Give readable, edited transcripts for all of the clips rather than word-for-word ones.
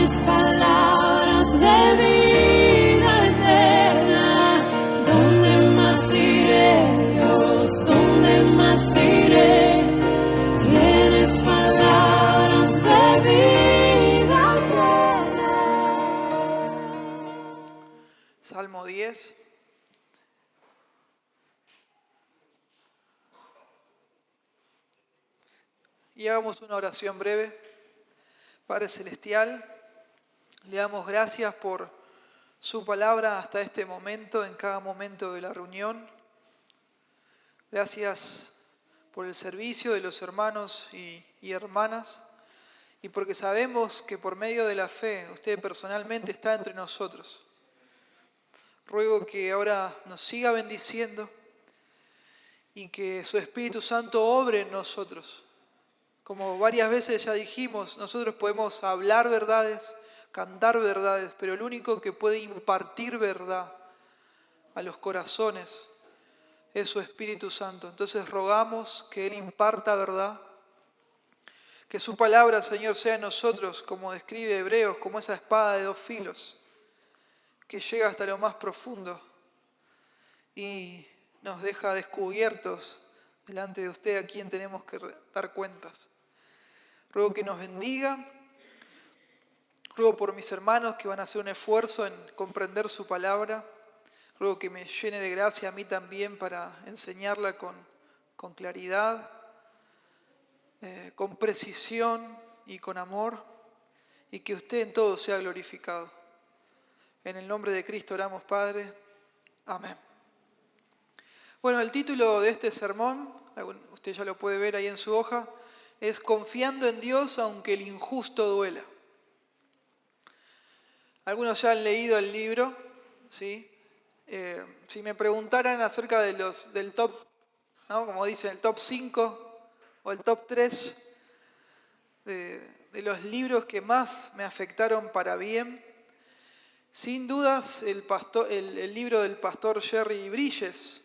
Tienes palabras de vida eterna. ¿Dónde más iré, Dios? ¿Dónde más iré? Tienes palabras de vida eterna. Salmo 10. Y hagamos una oración breve. Padre Celestial, le damos gracias por su palabra hasta este momento, en cada momento de la reunión. Gracias por el servicio de los hermanos y hermanas, y porque sabemos que por medio de la fe usted personalmente está entre nosotros. Ruego que ahora nos siga bendiciendo y que su Espíritu Santo obre en nosotros. Como varias veces ya dijimos, nosotros podemos hablar verdades, cantar verdades, pero el único que puede impartir verdad a los corazones es su Espíritu Santo. Entonces rogamos que Él imparta verdad, que su palabra, Señor, sea en nosotros, como describe Hebreos, como esa espada de dos filos, que llega hasta lo más profundo y nos deja descubiertos delante de usted, a quien tenemos que dar cuentas. Ruego que nos bendiga. Ruego por mis hermanos que van a hacer un esfuerzo en comprender su palabra. Ruego que me llene de gracia a mí también para enseñarla con claridad, con precisión y con amor, y que usted en todo sea glorificado. En el nombre de Cristo oramos, Padre. Amén. Bueno, el título de este sermón, usted ya lo puede ver ahí en su hoja, es Confiando en Dios aunque el injusto duela. Algunos ya han leído el libro, ¿sí? Si me preguntaran acerca del top, ¿no? Como dicen, el top 5 o el top 3 de los libros que más me afectaron para bien, sin dudas el libro del pastor Jerry Bridges,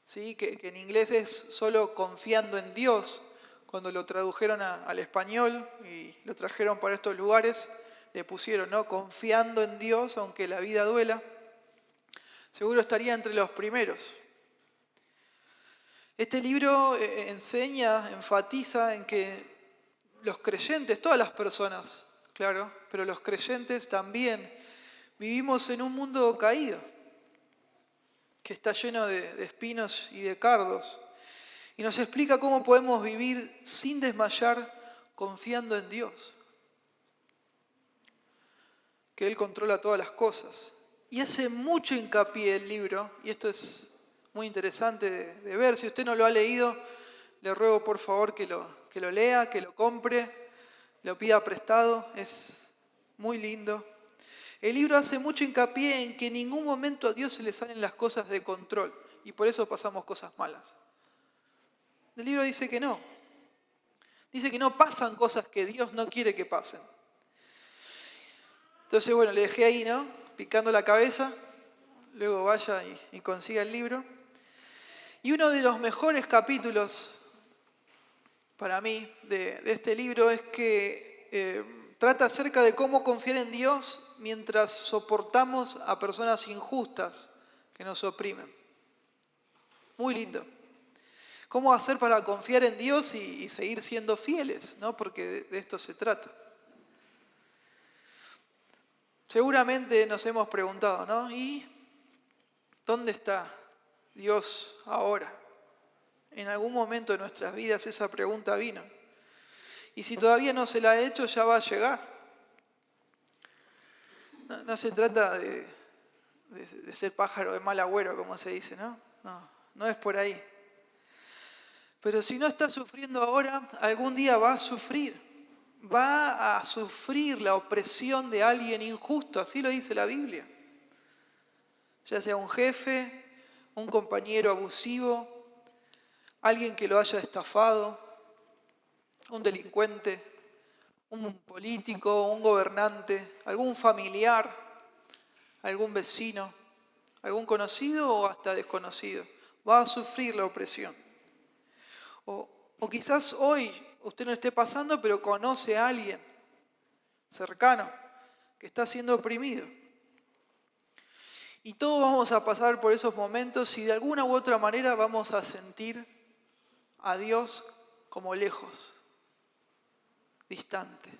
¿sí? que en inglés es solo Confiando en Dios. Cuando lo tradujeron al español y lo trajeron para estos lugares, le pusieron, ¿no? Confiando en Dios aunque la vida duela. Seguro estaría entre los primeros. Este libro enfatiza en que los creyentes, todas las personas, claro, pero los creyentes también vivimos en un mundo caído, que está lleno de espinos y de cardos. Y nos explica cómo podemos vivir sin desmayar, confiando en Dios, que Él controla todas las cosas. Y hace mucho hincapié el libro, y esto es muy interesante de ver. Si usted no lo ha leído, le ruego por favor que lo lea, que lo compre, lo pida prestado, es muy lindo. El libro hace mucho hincapié en que en ningún momento a Dios se le salen las cosas de control, y por eso pasamos cosas malas. El libro dice que no. Dice que no pasan cosas que Dios no quiere que pasen. Entonces, bueno, le dejé ahí, ¿no? Picando la cabeza. Luego vaya y consiga el libro. Y uno de los mejores capítulos para mí de este libro es que trata acerca de cómo confiar en Dios mientras soportamos a personas injustas que nos oprimen. Muy lindo. ¿Cómo hacer para confiar en Dios y seguir siendo fieles, ¿no? Porque de esto se trata. Seguramente nos hemos preguntado, ¿no? ¿Y dónde está Dios ahora? En algún momento de nuestras vidas esa pregunta vino. Y si todavía no se la ha hecho, ya va a llegar. No se trata de ser pájaro de mal agüero, como se dice, ¿no? No es por ahí. Pero si no está sufriendo ahora, algún día va a sufrir. Va a sufrir la opresión de alguien injusto, así lo dice la Biblia. Ya sea un jefe, un compañero abusivo, alguien que lo haya estafado, un delincuente, un político, un gobernante, algún familiar, algún vecino, algún conocido o hasta desconocido. Va a sufrir la opresión. O quizás hoy usted no esté pasando, pero conoce a alguien cercano que está siendo oprimido. Y todos vamos a pasar por esos momentos y de alguna u otra manera vamos a sentir a Dios como lejos, distante.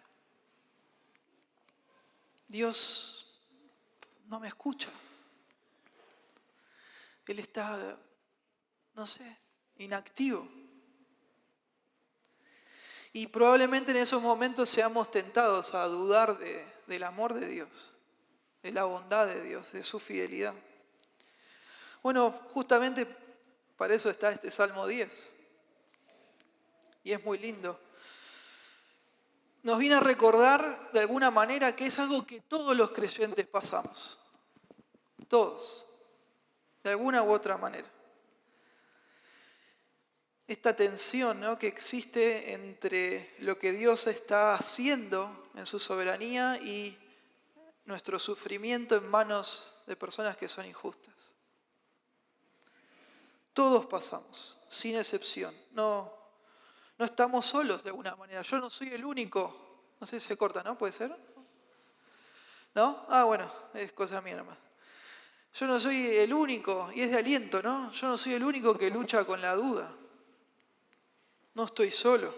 Dios no me escucha. Él está, no sé, inactivo. Y probablemente en esos momentos seamos tentados a dudar del amor de Dios, de la bondad de Dios, de su fidelidad. Bueno, justamente para eso está este Salmo 10. Y es muy lindo. Nos viene a recordar de alguna manera que es algo que todos los creyentes pasamos. Todos. De alguna u otra manera. Esta tensión, ¿no?, que existe entre lo que Dios está haciendo en su soberanía y nuestro sufrimiento en manos de personas que son injustas. Todos pasamos, sin excepción. No estamos solos de alguna manera. Yo no soy el único. No sé si se corta, ¿no? ¿Puede ser? ¿No? Ah, bueno, es cosa mía nomás. Yo no soy el único, y es de aliento, ¿no? Yo no soy el único que lucha con la duda. No estoy solo,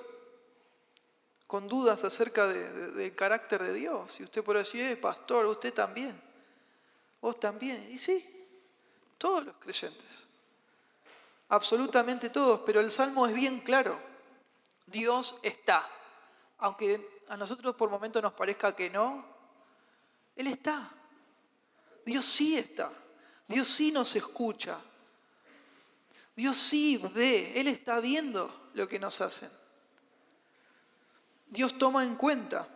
con dudas acerca del carácter de Dios. Y usted por así es pastor, usted también. Vos también. Y sí, todos los creyentes. Absolutamente todos, pero el Salmo es bien claro. Dios está. Aunque a nosotros por momentos nos parezca que no, Él está. Dios sí está. Dios sí nos escucha. Dios sí ve. Él está viendo lo que nos hacen. Dios toma en cuenta.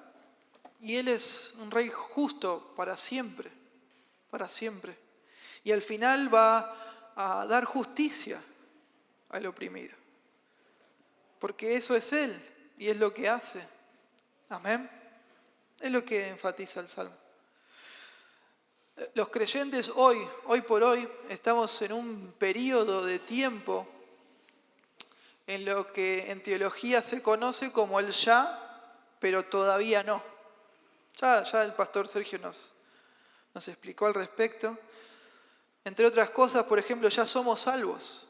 Y Él es un rey justo para siempre. Para siempre. Y al final va a dar justicia al oprimido. Porque eso es Él y es lo que hace. Amén. Es lo que enfatiza el Salmo. Los creyentes hoy por hoy, estamos en un periodo de tiempo en lo que en teología se conoce como el ya, pero todavía no. Ya el pastor Sergio nos explicó al respecto. Entre otras cosas, por ejemplo, ya somos salvos.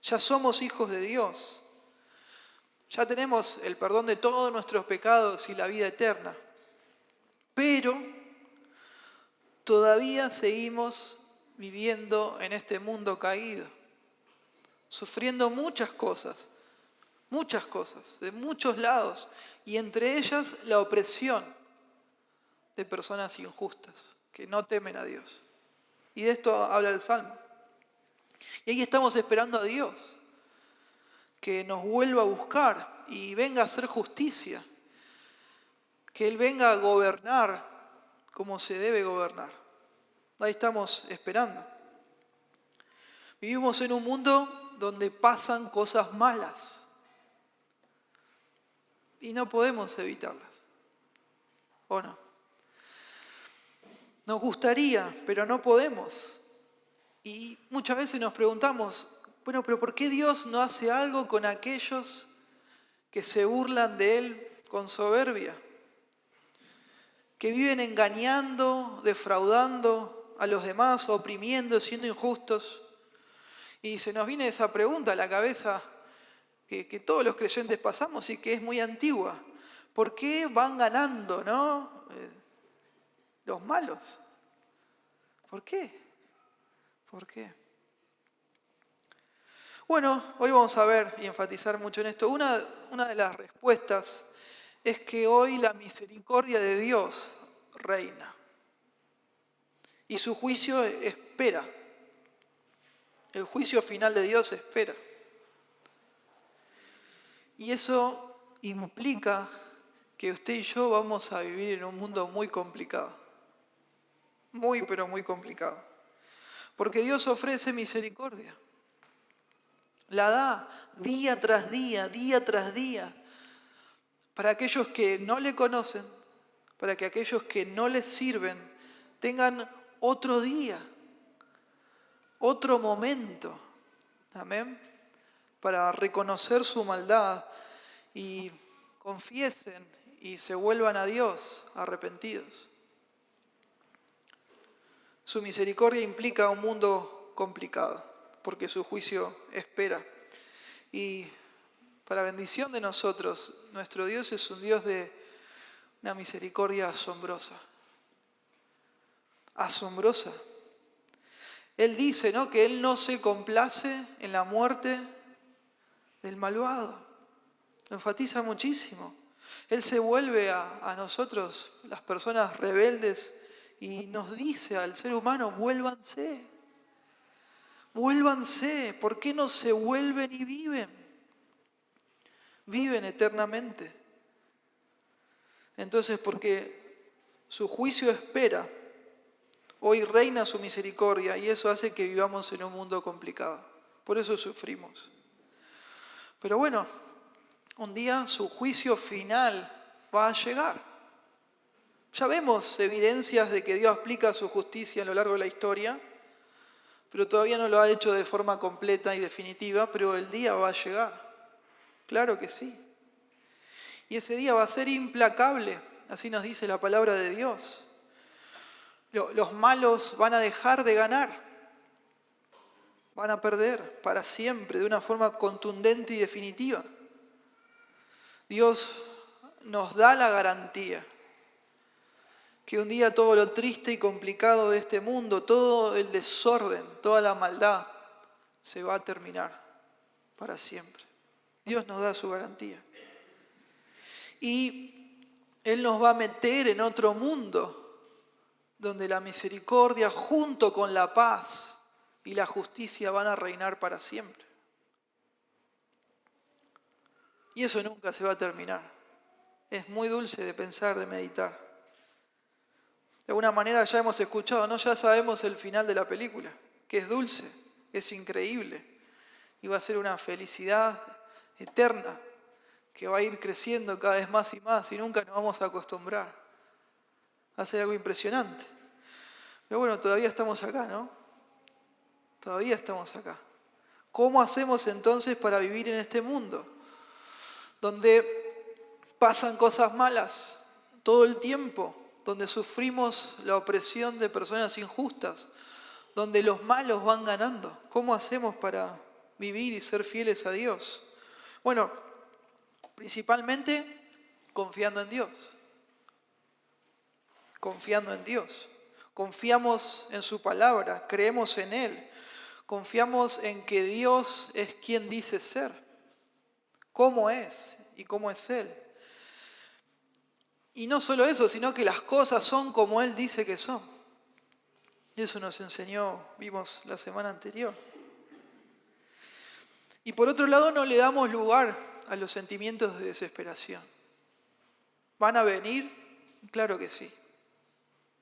Ya somos hijos de Dios. Ya tenemos el perdón de todos nuestros pecados y la vida eterna. Pero todavía seguimos viviendo en este mundo caído, sufriendo muchas cosas, de muchos lados, y entre ellas la opresión de personas injustas, que no temen a Dios. Y de esto habla el Salmo. Y ahí estamos esperando a Dios, que nos vuelva a buscar y venga a hacer justicia, que Él venga a gobernar como se debe gobernar. Ahí estamos esperando. Vivimos en un mundo donde pasan cosas malas y no podemos evitarlas, ¿o no? Nos gustaría, pero no podemos. Y muchas veces nos preguntamos, bueno, pero ¿por qué Dios no hace algo con aquellos que se burlan de Él con soberbia? Que viven engañando, defraudando a los demás, oprimiendo, siendo injustos. Y se nos viene esa pregunta a la cabeza que todos los creyentes pasamos y que es muy antigua. ¿Por qué van ganando, no? Los malos. ¿Por qué? ¿Por qué? Bueno, hoy vamos a ver y enfatizar mucho en esto. Una de las respuestas es que hoy la misericordia de Dios reina. Y su juicio espera. El juicio final de Dios espera. Y eso implica que usted y yo vamos a vivir en un mundo muy complicado. Muy, pero muy complicado. Porque Dios ofrece misericordia. La da día tras día, para aquellos que no le conocen, para que aquellos que no les sirven tengan otro día, otro momento, amén, para reconocer su maldad y confiesen y se vuelvan a Dios arrepentidos. Su misericordia implica un mundo complicado, porque su juicio espera. Y para bendición de nosotros, nuestro Dios es un Dios de una misericordia asombrosa. Asombrosa. Él dice, ¿no?, que Él no se complace en la muerte del malvado. Lo enfatiza muchísimo. Él se vuelve a nosotros, las personas rebeldes, y nos dice al ser humano, vuélvanse. Vuélvanse. ¿Por qué no se vuelven y viven? Viven eternamente. Entonces, porque su juicio espera, hoy reina su misericordia y eso hace que vivamos en un mundo complicado. Por eso sufrimos. Pero bueno, un día su juicio final va a llegar. Ya vemos evidencias de que Dios aplica su justicia a lo largo de la historia, pero todavía no lo ha hecho de forma completa y definitiva, pero el día va a llegar. Claro que sí. Y ese día va a ser implacable, así nos dice la palabra de Dios. Los malos van a dejar de ganar, van a perder para siempre, de una forma contundente y definitiva. Dios nos da la garantía que un día todo lo triste y complicado de este mundo, todo el desorden, toda la maldad, se va a terminar para siempre. Dios nos da su garantía. Y Él nos va a meter en otro mundo donde la misericordia junto con la paz y la justicia van a reinar para siempre. Y eso nunca se va a terminar. Es muy dulce de pensar, de meditar. De alguna manera ya hemos escuchado, ¿no? Ya sabemos el final de la película, que es dulce, es increíble. Y va a ser una felicidad eterna que va a ir creciendo cada vez más y nunca nos vamos a acostumbrar. Va a ser algo impresionante. Pero bueno, todavía estamos acá, ¿no? Todavía estamos acá. ¿Cómo hacemos entonces para vivir en este mundo? Donde pasan cosas malas todo el tiempo, donde sufrimos la opresión de personas injustas, donde los malos van ganando. ¿Cómo hacemos para vivir y ser fieles a Dios? Bueno, principalmente confiando en Dios. Confiando en Dios. Confiamos en su palabra, creemos en Él. Confiamos en que Dios es quien dice ser. Cómo es y cómo es Él. Y no solo eso, sino que las cosas son como Él dice que son. Y eso nos enseñó, vimos la semana anterior. Y por otro lado, no le damos lugar a los sentimientos de desesperación. ¿Van a venir? Claro que sí,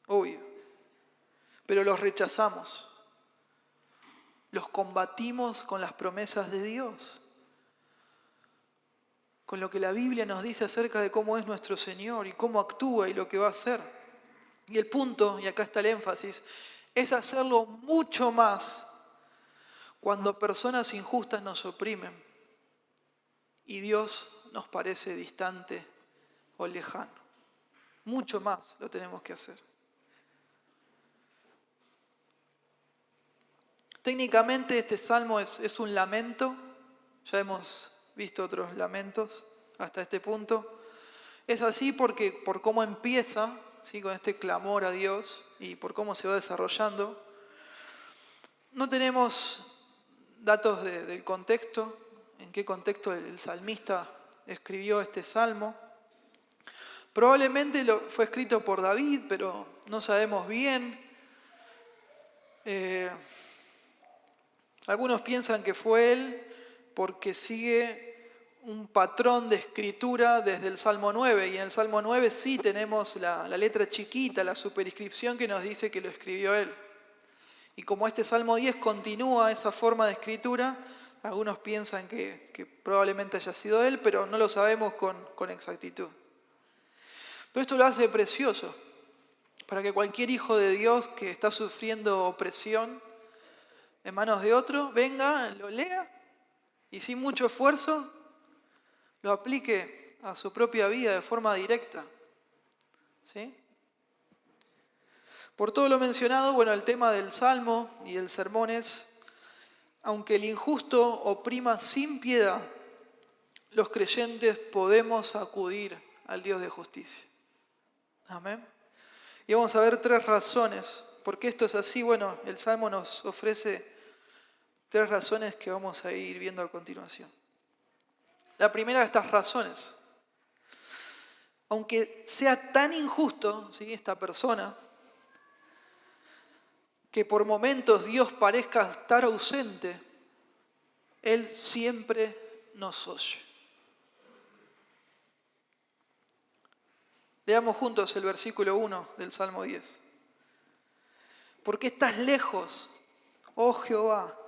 obvio. Pero los rechazamos. Los combatimos con las promesas de Dios. Con lo que la Biblia nos dice acerca de cómo es nuestro Señor y cómo actúa y lo que va a hacer. Y el punto, y acá está el énfasis, es hacerlo mucho más cuando personas injustas nos oprimen y Dios nos parece distante o lejano. Mucho más lo tenemos que hacer. Técnicamente este salmo es un lamento, ya hemos visto otros lamentos hasta este punto. Es así porque por cómo empieza, ¿sí?, con este clamor a Dios y por cómo se va desarrollando. No tenemos datos del contexto, en qué contexto el salmista escribió este salmo. Probablemente fue escrito por David, pero no sabemos bien. Algunos piensan que fue él porque sigue un patrón de escritura desde el Salmo 9, y en el Salmo 9 sí tenemos la letra chiquita, la superscripción que nos dice que lo escribió él. Y como este Salmo 10 continúa esa forma de escritura, algunos piensan que probablemente haya sido él, pero no lo sabemos con exactitud. Pero esto lo hace precioso, para que cualquier hijo de Dios que está sufriendo opresión en manos de otro, venga, lo lea y sin mucho esfuerzo lo aplique a su propia vida de forma directa. ¿Sí? Por todo lo mencionado, bueno, el tema del Salmo y del sermón es: aunque el injusto oprima sin piedad, los creyentes podemos acudir al Dios de justicia. Amén. Y vamos a ver 3 razones por qué esto es así. Bueno, el Salmo nos ofrece 3 razones que vamos a ir viendo a continuación. La primera de estas razones: aunque sea tan injusto, ¿sí?, esta persona, que por momentos Dios parezca estar ausente, Él siempre nos oye. Leamos juntos el versículo 1 del Salmo 10. ¿Por qué estás lejos, oh Jehová,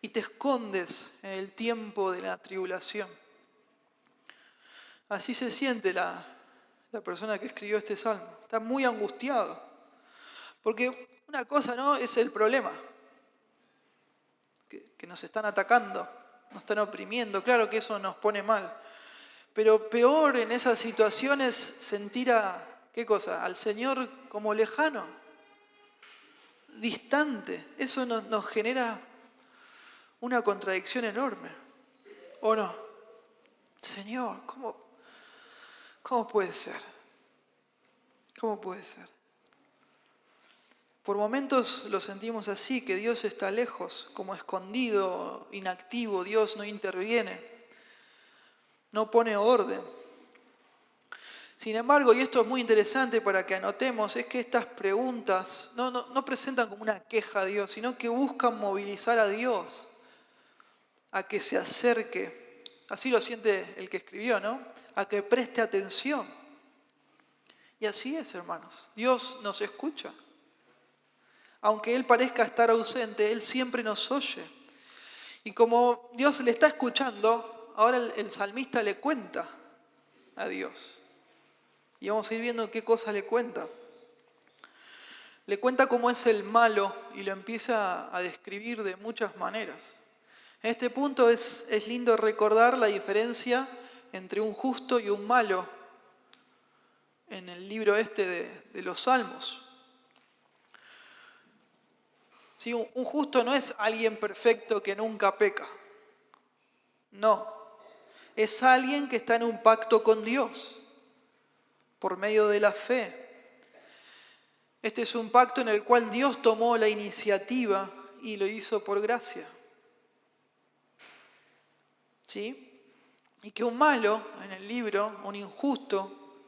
y te escondes en el tiempo de la tribulación? Así se siente la persona que escribió este salmo. Está muy angustiado. Porque una cosa, ¿no?, es el problema. Que nos están atacando, nos están oprimiendo. Claro que eso nos pone mal. Pero peor en esas situaciones sentir ¿qué cosa? Al Señor como lejano, distante. Eso nos genera una contradicción enorme. ¿O no? Señor, ¿cómo puede ser? ¿Cómo puede ser? Por momentos lo sentimos así, que Dios está lejos, como escondido, inactivo. Dios no interviene, no pone orden. Sin embargo, y esto es muy interesante para que anotemos, es que estas preguntas no presentan como una queja a Dios, sino que buscan movilizar a Dios a que se acerque. Así lo siente el que escribió, ¿no? A que preste atención. Y así es, hermanos. Dios nos escucha. Aunque Él parezca estar ausente, Él siempre nos oye. Y como Dios le está escuchando, ahora el salmista le cuenta a Dios. Y vamos a ir viendo qué cosa le cuenta. Le cuenta cómo es el malo y lo empieza a describir de muchas maneras. En este punto es lindo recordar la diferencia entre un justo y un malo en el libro de los Salmos. ¿Sí? Un justo no es alguien perfecto que nunca peca. No. Es alguien que está en un pacto con Dios por medio de la fe. Este es un pacto en el cual Dios tomó la iniciativa y lo hizo por gracia. ¿Sí? Y que un malo en el libro, un injusto,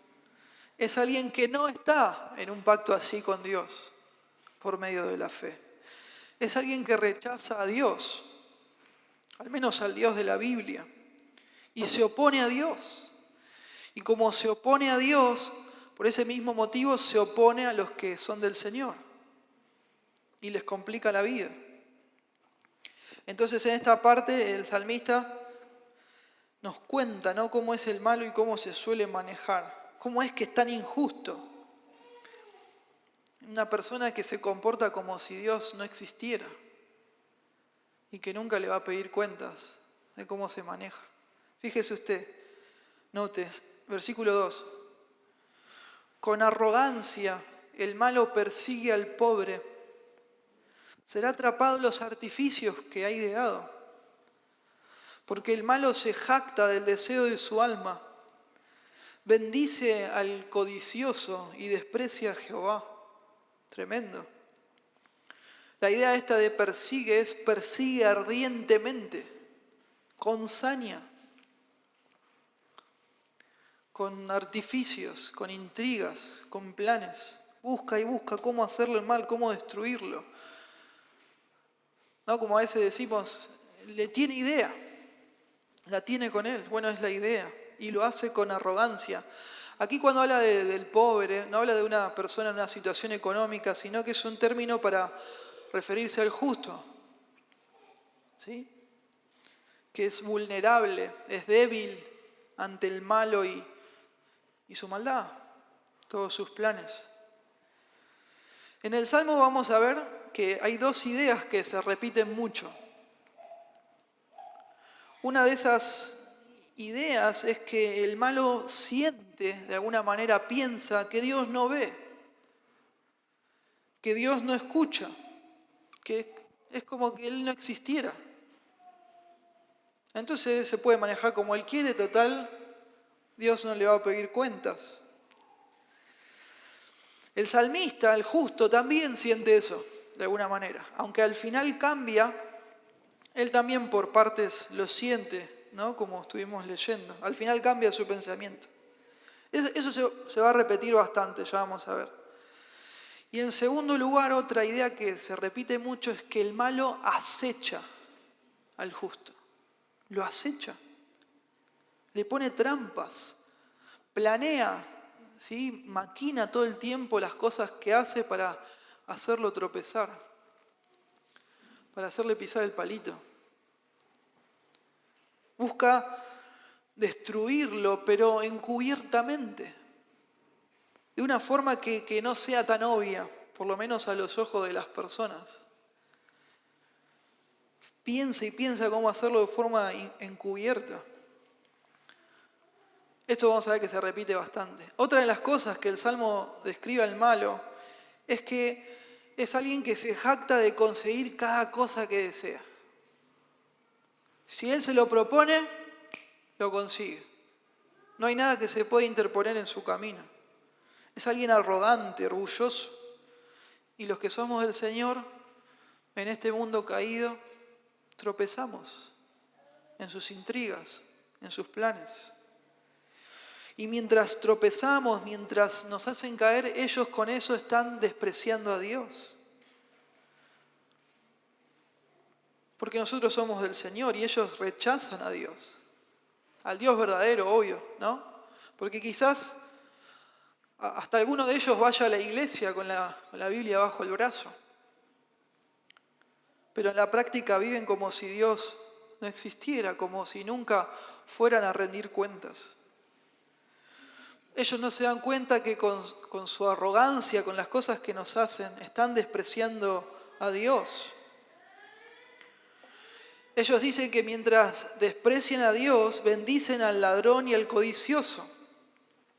es alguien que no está en un pacto así con Dios por medio de la fe. Es alguien que rechaza a Dios, al menos al Dios de la Biblia, y se opone a Dios. Y como se opone a Dios, por ese mismo motivo se opone a los que son del Señor y les complica la vida. Entonces en esta parte el salmista nos cuenta, ¿no?, cómo es el malo y cómo se suele manejar. Cómo es que es tan injusto. Una persona que se comporta como si Dios no existiera y que nunca le va a pedir cuentas de cómo se maneja. Fíjese usted, note, versículo 2. Con arrogancia el malo persigue al pobre. Será atrapado en los artificios que ha ideado. Porque el malo se jacta del deseo de su alma. Bendice al codicioso y desprecia a Jehová. Tremendo. La idea esta de persigue es persigue ardientemente, con saña, con artificios, con intrigas, con planes. Busca y busca cómo hacerle el mal, cómo destruirlo. ¿No? Como a veces decimos, le tiene idea, la tiene con él. Bueno, es la idea y lo hace con arrogancia. Aquí cuando habla del pobre, no habla de una persona en una situación económica, sino que es un término para referirse al justo, ¿sí? Que es vulnerable, es débil ante el malo y su maldad, todos sus planes. En el Salmo vamos a ver que hay 2 ideas que se repiten mucho. Una de esas ideas es que el malo siente, de alguna manera piensa que Dios no ve, que Dios no escucha, que es como que Él no existiera. Entonces se puede manejar como Él quiere, total, Dios no le va a pedir cuentas. El salmista, el justo, también siente eso, de alguna manera. Aunque al final cambia, él también por partes lo siente, ¿no? Como estuvimos leyendo. Al final cambia su pensamiento. Eso se va a repetir bastante, ya vamos a ver. Y en segundo lugar, otra idea que se repite mucho es que el malo acecha al justo. Lo acecha. Le pone trampas. Planea, ¿sí? Maquina todo el tiempo las cosas que hace para hacerlo tropezar, para hacerle pisar el palito. Busca destruirlo, pero encubiertamente, de una forma que no sea tan obvia, por lo menos a los ojos de las personas. Piensa y piensa cómo hacerlo de forma encubierta. Esto vamos a ver que se repite bastante. Otra de las cosas que el Salmo describe al malo es que es alguien que se jacta de conseguir cada cosa que desea. Si él se lo propone, lo consigue. No hay nada que se pueda interponer en su camino. Es alguien arrogante, orgulloso. Y los que somos del Señor, en este mundo caído, tropezamos en sus intrigas, en sus planes. Y mientras tropezamos, mientras nos hacen caer, ellos con eso están despreciando a Dios. Porque nosotros somos del Señor y ellos rechazan a Dios. Al Dios verdadero, obvio, ¿no? Porque quizás hasta alguno de ellos vaya a la iglesia con la Biblia bajo el brazo. Pero en la práctica viven como si Dios no existiera, como si nunca fueran a rendir cuentas. Ellos no se dan cuenta que con su arrogancia, con las cosas que nos hacen, están despreciando a Dios. Ellos dicen que mientras desprecian a Dios, bendicen al ladrón y al codicioso.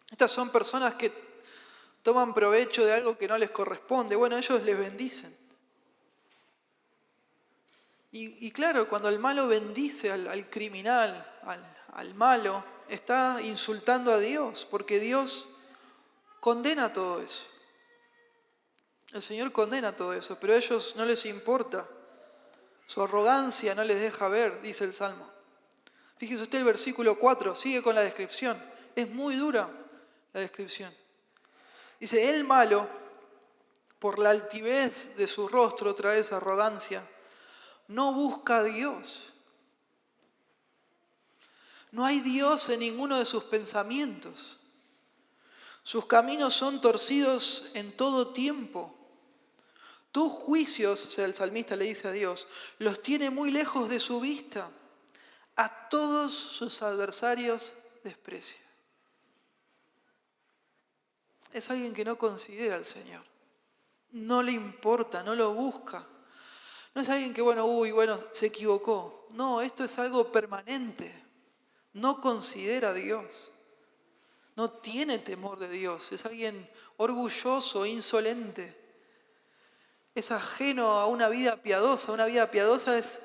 Estas son personas que toman provecho de algo que no les corresponde. Bueno, ellos les bendicen. Y claro, cuando el malo bendice al criminal, al malo, está insultando a Dios, porque Dios condena todo eso. El Señor condena todo eso, pero a ellos no les importa. Su arrogancia no les deja ver, dice el Salmo. Fíjese usted el versículo 4, sigue con la descripción. Es muy dura la descripción. Dice, el malo, por la altivez de su rostro, otra vez arrogancia, no busca a Dios. No hay Dios en ninguno de sus pensamientos. Sus caminos son torcidos en todo tiempo. Tus juicios, o sea, el salmista le dice a Dios, los tiene muy lejos de su vista. A todos sus adversarios desprecia. Es alguien que no considera al Señor. No le importa, no lo busca. No es alguien que, bueno, se equivocó. No, esto es algo permanente. No considera a Dios. No tiene temor de Dios. Es alguien orgulloso, insolente. Es ajeno a una vida piadosa. Una vida piadosa es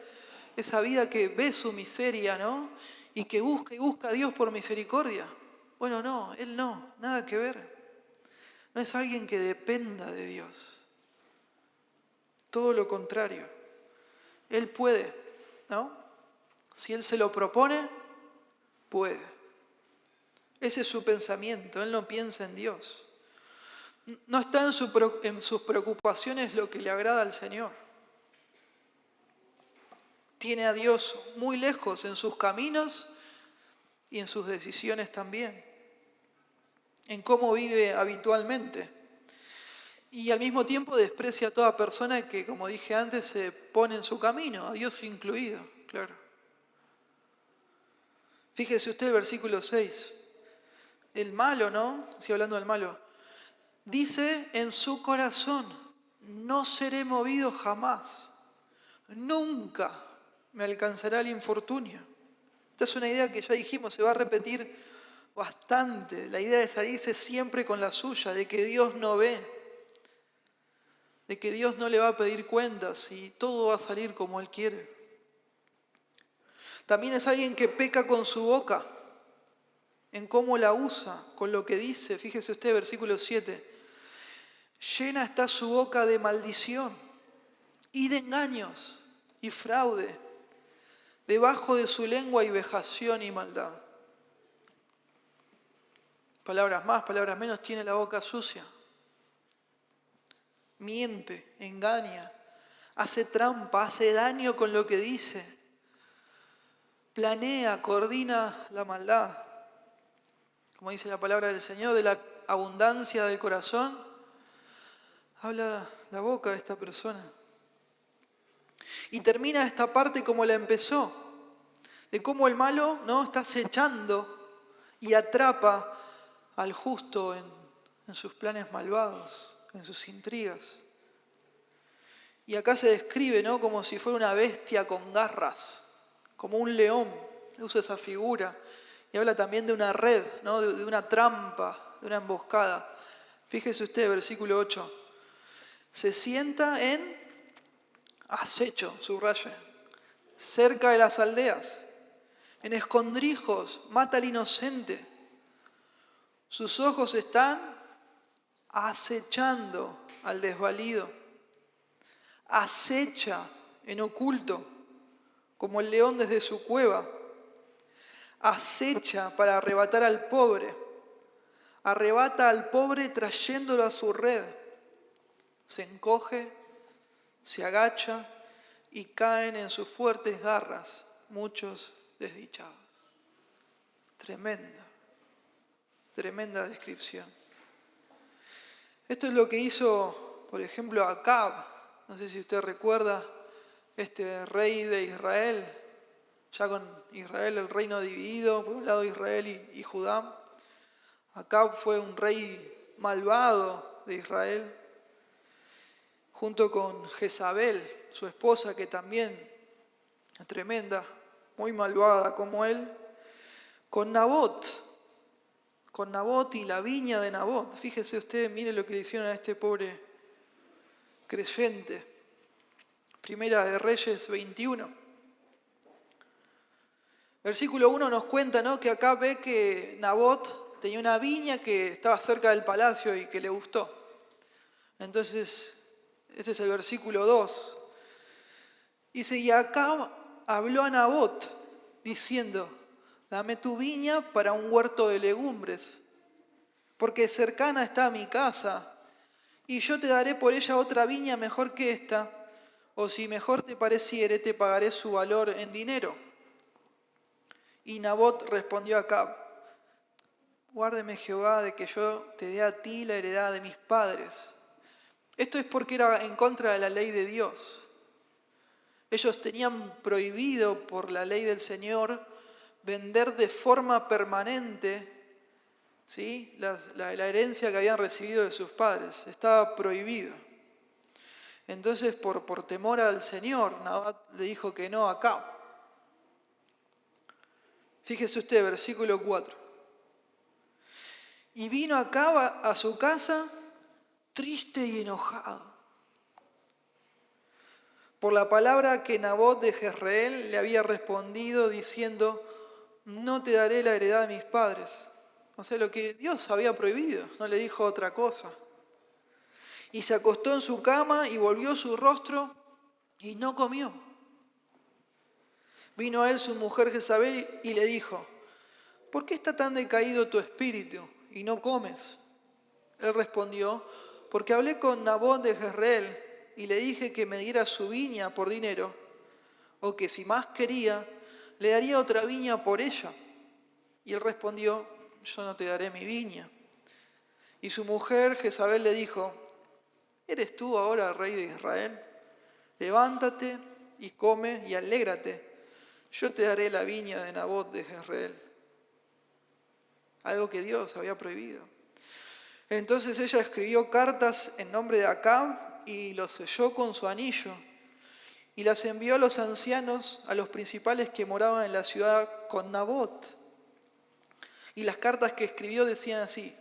esa vida que ve su miseria, ¿no? Y que busca y busca a Dios por misericordia. Bueno, no, él no, nada que ver. No es alguien que dependa de Dios. Todo lo contrario. Él puede, ¿no? Si él se lo propone, puede. Ese es su pensamiento. Él no piensa en Dios. No está en sus preocupaciones lo que le agrada al Señor. Tiene a Dios muy lejos en sus caminos y en sus decisiones también. En cómo vive habitualmente. Y al mismo tiempo desprecia a toda persona que, como dije antes, se pone en su camino, a Dios incluido, claro. Fíjese usted el versículo 6. El malo, ¿no? Sigo hablando del malo. Dice en su corazón, no seré movido jamás. Nunca me alcanzará el infortunio. Esta es una idea que ya dijimos, se va a repetir bastante. La idea de salirse siempre con la suya, de que Dios no ve, de que Dios no le va a pedir cuentas y todo va a salir como Él quiere. También es alguien que peca con su boca, en cómo la usa, con lo que dice. Fíjese usted, versículo 7. Llena está su boca de maldición y de engaños y fraude. Debajo de su lengua hay vejación y maldad. Palabras más, palabras menos, tiene la boca sucia. Miente, engaña, hace trampa, hace daño con lo que dice. Planea, coordina la maldad. Como dice la palabra del Señor, de la abundancia del corazón, habla la boca de esta persona. Y termina esta parte como la empezó, de cómo el malo, ¿no?, está acechando y atrapa al justo en sus planes malvados, en sus intrigas. Y acá se describe, ¿no?, como si fuera una bestia con garras, como un león. Usa esa figura. Y habla también de una red, ¿no?, de una trampa, de una emboscada. Fíjese usted, versículo 8. Se sienta en acecho, subraya, cerca de las aldeas, en escondrijos, mata al inocente. Sus ojos están acechando al desvalido. Acecha en oculto, como el león desde su cueva. Acecha para arrebatar al pobre. Arrebata al pobre trayéndolo a su red. Se encoge, se agacha y caen en sus fuertes garras muchos desdichados. Tremenda descripción. Esto es lo que hizo, por ejemplo, Acab. No sé si usted recuerda, este rey de Israel, ya con Israel el reino dividido, por un lado Israel y Judá. Acab fue un rey malvado de Israel, junto con Jezabel, su esposa, que también es tremenda, muy malvada como él, con Nabot y la viña de Nabot. Fíjese usted, mire lo que le hicieron a este pobre creyente. Primera de Reyes 21. Versículo 1 nos cuenta, ¿no?, que acá ve que Nabot tenía una viña que estaba cerca del palacio y que le gustó. Entonces, este es el versículo 2. Dice, y Acab habló a Nabot diciendo, dame tu viña para un huerto de legumbres, porque cercana está a mi casa, y yo te daré por ella otra viña mejor que esta, o si mejor te pareciere, te pagaré su valor en dinero. Y Nabot respondió a Acab, guárdeme Jehová de que yo te dé a ti la heredad de mis padres. Esto es porque era en contra de la ley de Dios. Ellos tenían prohibido por la ley del Señor vender de forma permanente, ¿sí?, la herencia que habían recibido de sus padres. Estaba prohibido. Entonces, por temor al Señor, Nabot le dijo que no a Acab. Fíjese usted, versículo 4. Y vino Acab a su casa triste y enojado por la palabra que Nabot de Jezreel le había respondido diciendo, no te daré la heredad de mis padres. O sea, lo que Dios había prohibido, no le dijo otra cosa. Y se acostó en su cama y volvió su rostro y no comió. Vino a él su mujer Jezabel y le dijo, ¿por qué está tan decaído tu espíritu y no comes? Él respondió, porque hablé con Nabot de Jezreel y le dije que me diera su viña por dinero, o que si más quería, le daría otra viña por ella. Y él respondió, yo no te daré mi viña. Y su mujer Jezabel le dijo, ¿eres tú ahora rey de Israel? Levántate y come y alégrate. Yo te daré la viña de Nabot de Jezreel. Algo que Dios había prohibido. Entonces ella escribió cartas en nombre de Acab y lo selló con su anillo y las envió a los ancianos, a los principales que moraban en la ciudad con Nabot. Y las cartas que escribió decían así: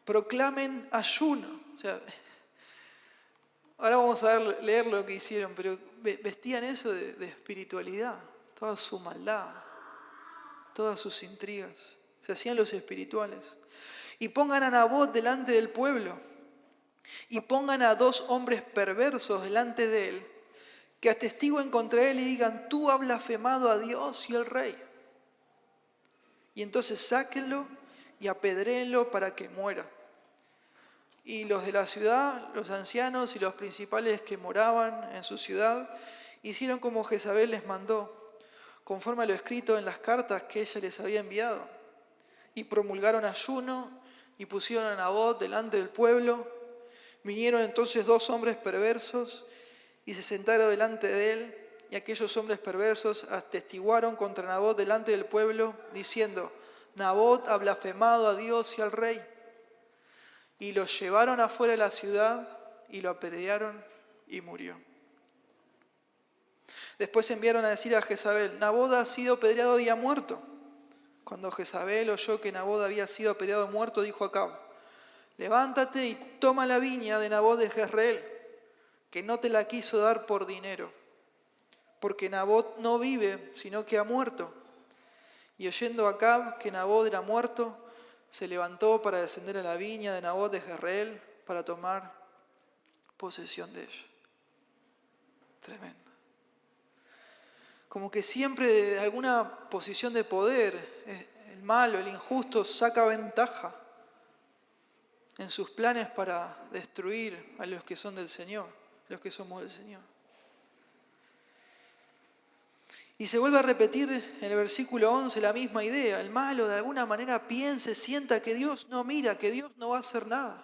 proclamen ayuno. O sea, ahora vamos a leer lo que hicieron, pero vestían eso de espiritualidad, toda su maldad, todas sus intrigas. Se hacían los espirituales. Y pongan a Nabot delante del pueblo, y pongan a 2 hombres perversos delante de él, que atestiguen contra él y digan: tú has blasfemado a Dios y al rey. Y entonces sáquenlo y apedréenlo para que muera. Y los de la ciudad, los ancianos y los principales que moraban en su ciudad, hicieron como Jezabel les mandó, conforme a lo escrito en las cartas que ella les había enviado. Y promulgaron ayuno y pusieron a Nabot delante del pueblo. Vinieron entonces 2 hombres perversos y se sentaron delante de él. Y aquellos hombres perversos atestiguaron contra Nabot delante del pueblo, diciendo: Nabot ha blasfemado a Dios y al rey. Y lo llevaron afuera de la ciudad y lo apedrearon y murió. Después enviaron a decir a Jezabel: Nabot ha sido apedreado y ha muerto. Cuando Jezabel oyó que Nabot había sido apedreado y muerto, dijo a Acab: levántate y toma la viña de Nabot de Jezreel, que no te la quiso dar por dinero, porque Nabot no vive, sino que ha muerto. Y oyendo Acab que Nabot era muerto, se levantó para descender a la viña de Nabot de Jezreel para tomar posesión de ella. Tremendo. Como que siempre de alguna posición de poder, el malo, el injusto, saca ventaja en sus planes para destruir a los que son del Señor, los que somos del Señor. Y se vuelve a repetir en el versículo 11 la misma idea. El malo de alguna manera piense, sienta que Dios no mira, que Dios no va a hacer nada.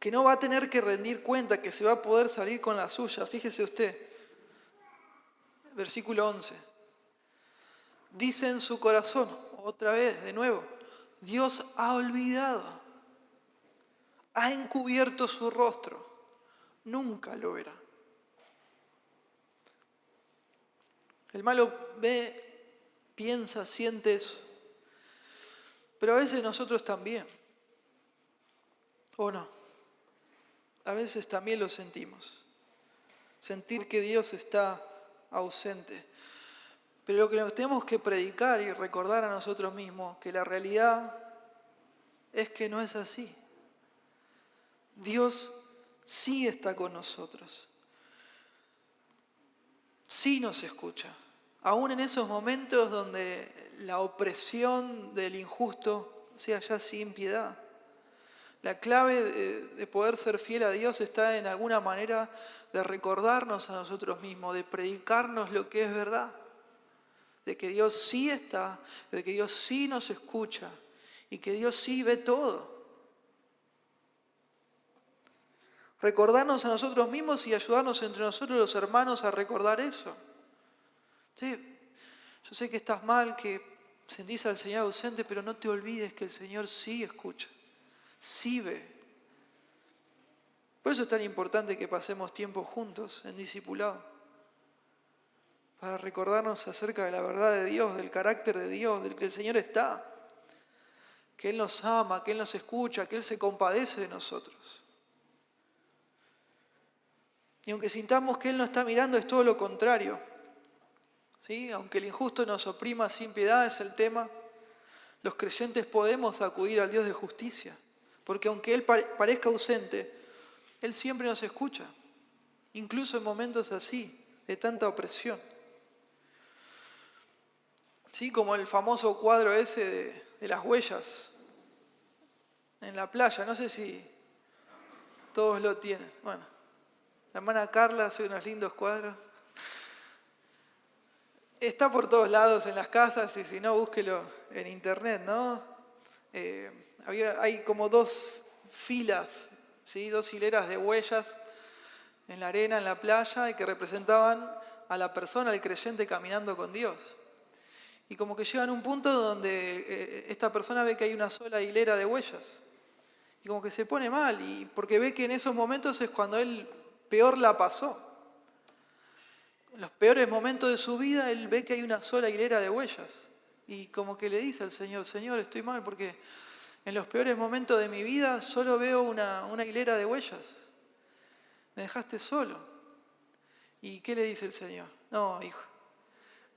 Que no va a tener que rendir cuenta, que se va a poder salir con la suya. Fíjese usted, versículo 11. Dice en su corazón, otra vez, de nuevo: Dios ha olvidado, ha encubierto su rostro, nunca lo verá. El malo ve, piensa, siente eso. Pero a veces nosotros también. ¿O no? A veces también lo sentimos. Sentir que Dios está ausente. Pero lo que nos tenemos que predicar y recordar a nosotros mismos, que la realidad es que no es así. Dios sí está con nosotros. Sí nos escucha. Aún en esos momentos donde la opresión del injusto sea ya sin piedad. La clave de poder ser fiel a Dios está en alguna manera de recordarnos a nosotros mismos, de predicarnos lo que es verdad. De que Dios sí está, de que Dios sí nos escucha y que Dios sí ve todo. Recordarnos a nosotros mismos y ayudarnos entre nosotros los hermanos a recordar eso. ¿Sí? Yo sé que estás mal, que sentís al Señor ausente, pero no te olvides que el Señor sí escucha, sí ve. Por eso es tan importante que pasemos tiempo juntos en discipulado, para recordarnos acerca de la verdad de Dios, del carácter de Dios, del que el Señor está, que Él nos ama, que Él nos escucha, que Él se compadece de nosotros. Y aunque sintamos que Él no está mirando, es todo lo contrario. ¿Sí? Aunque el injusto nos oprima sin piedad, es el tema, los creyentes podemos acudir al Dios de justicia. Porque aunque Él parezca ausente, Él siempre nos escucha. Incluso en momentos así, de tanta opresión. ¿Sí? Como el famoso cuadro ese de las huellas en la playa. No sé si todos lo tienen. Bueno, la hermana Carla hace unos lindos cuadros. Está por todos lados en las casas y si no, búsquelo en internet, ¿no? Hay como 2 filas, ¿sí? 2 hileras de huellas en la arena, en la playa, y que representaban a la persona, al creyente caminando con Dios. Y como que llegan a un punto donde esta persona ve que hay una sola hilera de huellas. Y como que se pone mal, y porque ve que en esos momentos es cuando él peor la pasó. En los peores momentos de su vida, él ve que hay una sola hilera de huellas. Y como que le dice al Señor, Señor, estoy mal porque en los peores momentos de mi vida solo veo una hilera de huellas. Me dejaste solo. ¿Y qué le dice el Señor? No, hijo,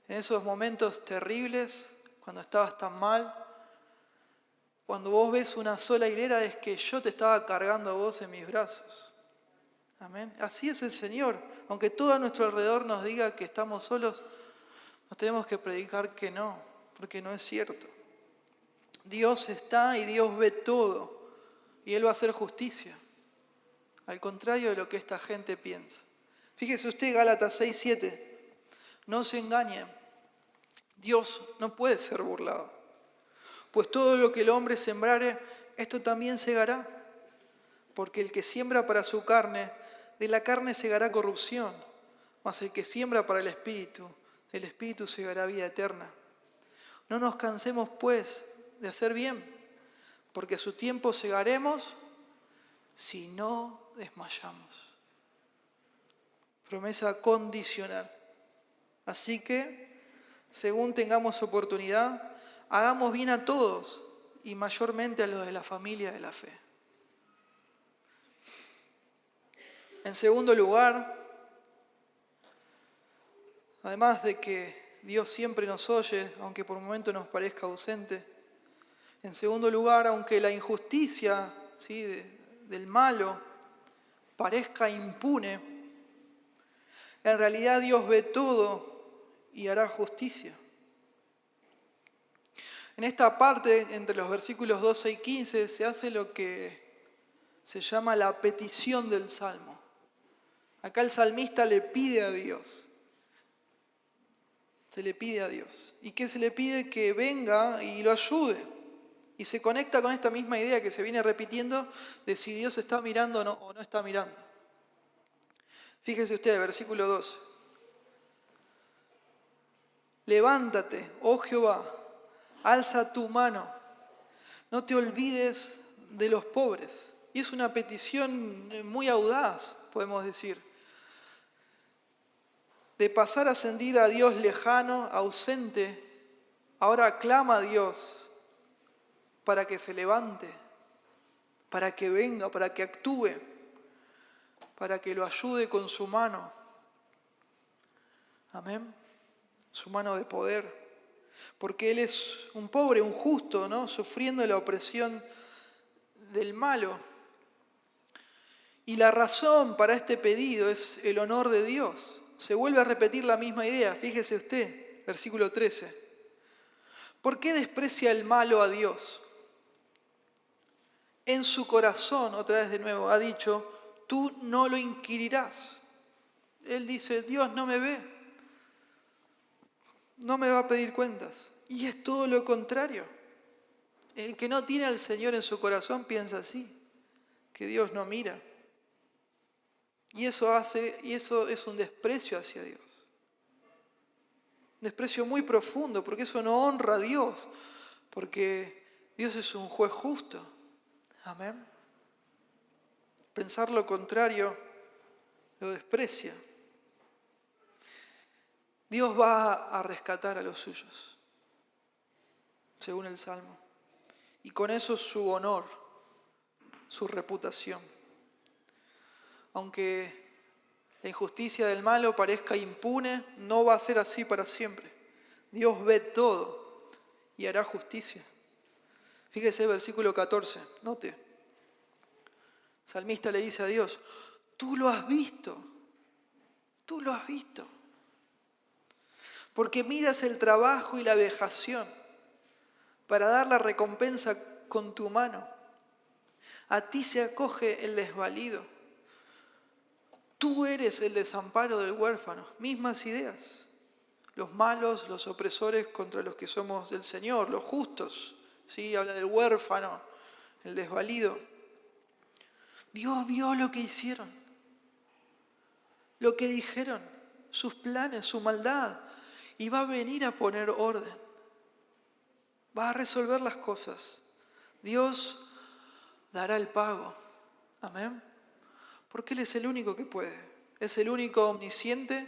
en esos momentos terribles, cuando estabas tan mal, cuando vos ves una sola hilera es que yo te estaba cargando a vos en mis brazos. Amén. Así es el Señor. Aunque todo a nuestro alrededor nos diga que estamos solos, nos tenemos que predicar que no, porque no es cierto. Dios está y Dios ve todo, y Él va a hacer justicia, al contrario de lo que esta gente piensa. Fíjese usted, Gálatas 6:7, no se engañen, Dios no puede ser burlado, pues todo lo que el hombre sembrare, esto también segará, porque el que siembra para su carne, de la carne segará corrupción, mas el que siembra para el Espíritu, del Espíritu segará vida eterna. No nos cansemos, pues, de hacer bien, porque a su tiempo segaremos si no desmayamos. Promesa condicional. Así que, según tengamos oportunidad, hagamos bien a todos y mayormente a los de la familia de la fe. En segundo lugar, además de que Dios siempre nos oye, aunque por momentos nos parezca ausente, en segundo lugar, aunque la injusticia, ¿sí?, del malo parezca impune, en realidad Dios ve todo y hará justicia. En esta parte, entre los versículos 12 y 15, se hace lo que se llama la petición del Salmo. Acá el salmista le pide a Dios. Se le pide a Dios. ¿Y qué se le pide? Que venga y lo ayude. Y se conecta con esta misma idea que se viene repitiendo de si Dios está mirando o no está mirando. Fíjese usted, versículo 12. Levántate, oh Jehová, alza tu mano, no te olvides de los pobres. Y es una petición muy audaz, podemos decir, de pasar a sentir a Dios lejano, ausente, ahora clama a Dios para que se levante, para que venga, para que actúe, para que lo ayude con su mano. Amén. Su mano de poder. Porque Él es un pobre, un justo, ¿no?, sufriendo la opresión del malo. Y la razón para este pedido es el honor de Dios. Se vuelve a repetir la misma idea. Fíjese usted, versículo 13. ¿Por qué desprecia el malo a Dios? En su corazón, otra vez de nuevo, ha dicho, tú no lo inquirirás. Él dice, Dios no me ve, no me va a pedir cuentas. Y es todo lo contrario. El que no tiene al Señor en su corazón piensa así, que Dios no mira. Y eso es un desprecio hacia Dios. Un desprecio muy profundo, porque eso no honra a Dios, porque Dios es un juez justo. Amén. Pensar lo contrario lo desprecia. Dios va a rescatar a los suyos, según el Salmo. Y con eso su honor, su reputación. Aunque la injusticia del malo parezca impune, no va a ser así para siempre. Dios ve todo y hará justicia. Fíjese el versículo 14, note. El salmista le dice a Dios, tú lo has visto, porque miras el trabajo y la vejación para dar la recompensa con tu mano. A ti se acoge el desvalido. Tú eres el desamparo del huérfano. Mismas ideas. Los malos, los opresores contra los que somos del Señor, los justos. ¿Sí? Habla del huérfano, el desvalido. Dios vio lo que hicieron, lo que dijeron, sus planes, su maldad, y va a venir a poner orden. Va a resolver las cosas. Dios dará el pago. Amén. Porque Él es el único que puede. Es el único omnisciente,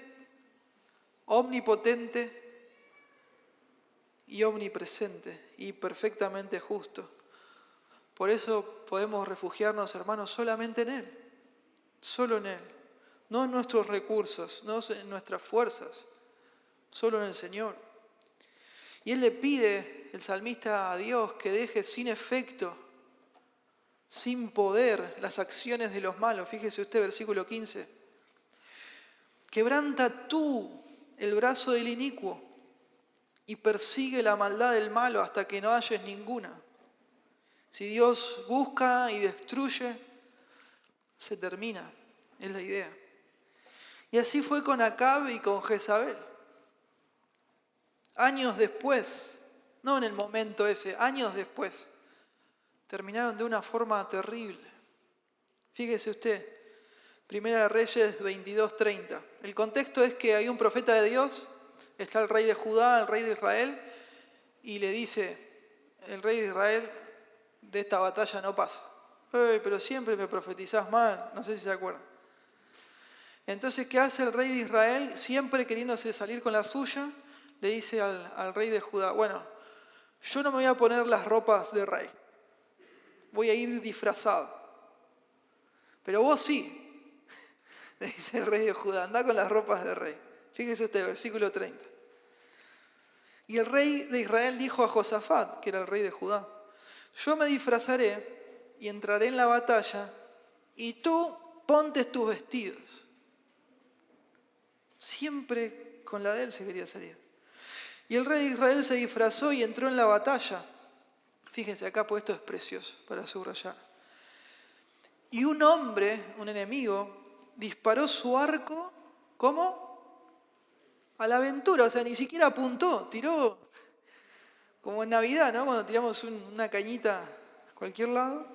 omnipotente y omnipresente y perfectamente justo. Por eso podemos refugiarnos, hermanos, solamente en Él. Solo en Él. No en nuestros recursos, no en nuestras fuerzas. Solo en el Señor. Y Él le pide, el salmista, a Dios que deje sin efecto, sin poder, las acciones de los malos. Fíjese usted, versículo 15. Quebranta tú el brazo del inicuo y persigue la maldad del malo hasta que no halles ninguna. Si Dios busca y destruye, se termina. Es la idea. Y así fue con Acab y con Jezabel. Años después, no en el momento ese, años después, terminaron de una forma terrible. Fíjese usted, Primera de Reyes 22:30. El contexto es que hay un profeta de Dios, está el rey de Judá, el rey de Israel, y le dice, el rey de Israel, de esta batalla no pasa. Pero siempre me profetizás mal, no sé si se acuerdan. Entonces, ¿qué hace el rey de Israel? Siempre queriéndose salir con la suya, le dice al rey de Judá, bueno, yo no me voy a poner las ropas de rey, voy a ir disfrazado. Pero vos sí, le dice el rey de Judá, anda con las ropas de rey. Fíjese usted, versículo 30. Y el rey de Israel dijo a Josafat, que era el rey de Judá, yo me disfrazaré y entraré en la batalla y tú ponte tus vestidos. Siempre con la de él se quería salir. Y el rey de Israel se disfrazó y entró en la batalla. Fíjense acá, pues esto es precioso para subrayar. Y un hombre, un enemigo, disparó su arco, ¿cómo? A la aventura, o sea, ni siquiera apuntó, tiró como en Navidad, ¿no? Cuando tiramos una cañita a cualquier lado.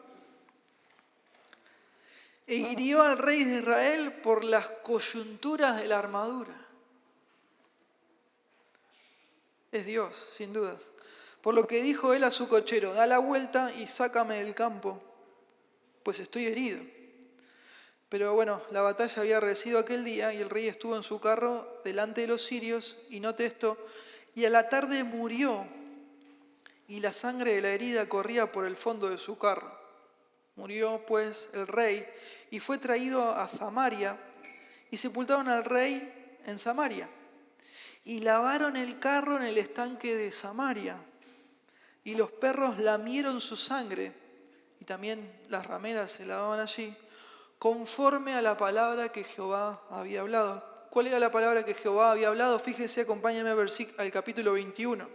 E hirió al rey de Israel por las coyunturas de la armadura. Es Dios, sin dudas. Por lo que dijo él a su cochero, da la vuelta y sácame del campo, pues estoy herido. Pero bueno, la batalla había recido aquel día y el rey estuvo en su carro delante de los sirios y note esto, y a la tarde murió y la sangre de la herida corría por el fondo de su carro. Murió pues el rey y fue traído a Samaria y sepultaron al rey en Samaria. Y lavaron el carro en el estanque de Samaria. Y los perros lamieron su sangre, y también las rameras se lavaban allí, conforme a la palabra que Jehová había hablado. ¿Cuál era la palabra que Jehová había hablado? Fíjese, acompáñame al capítulo 21.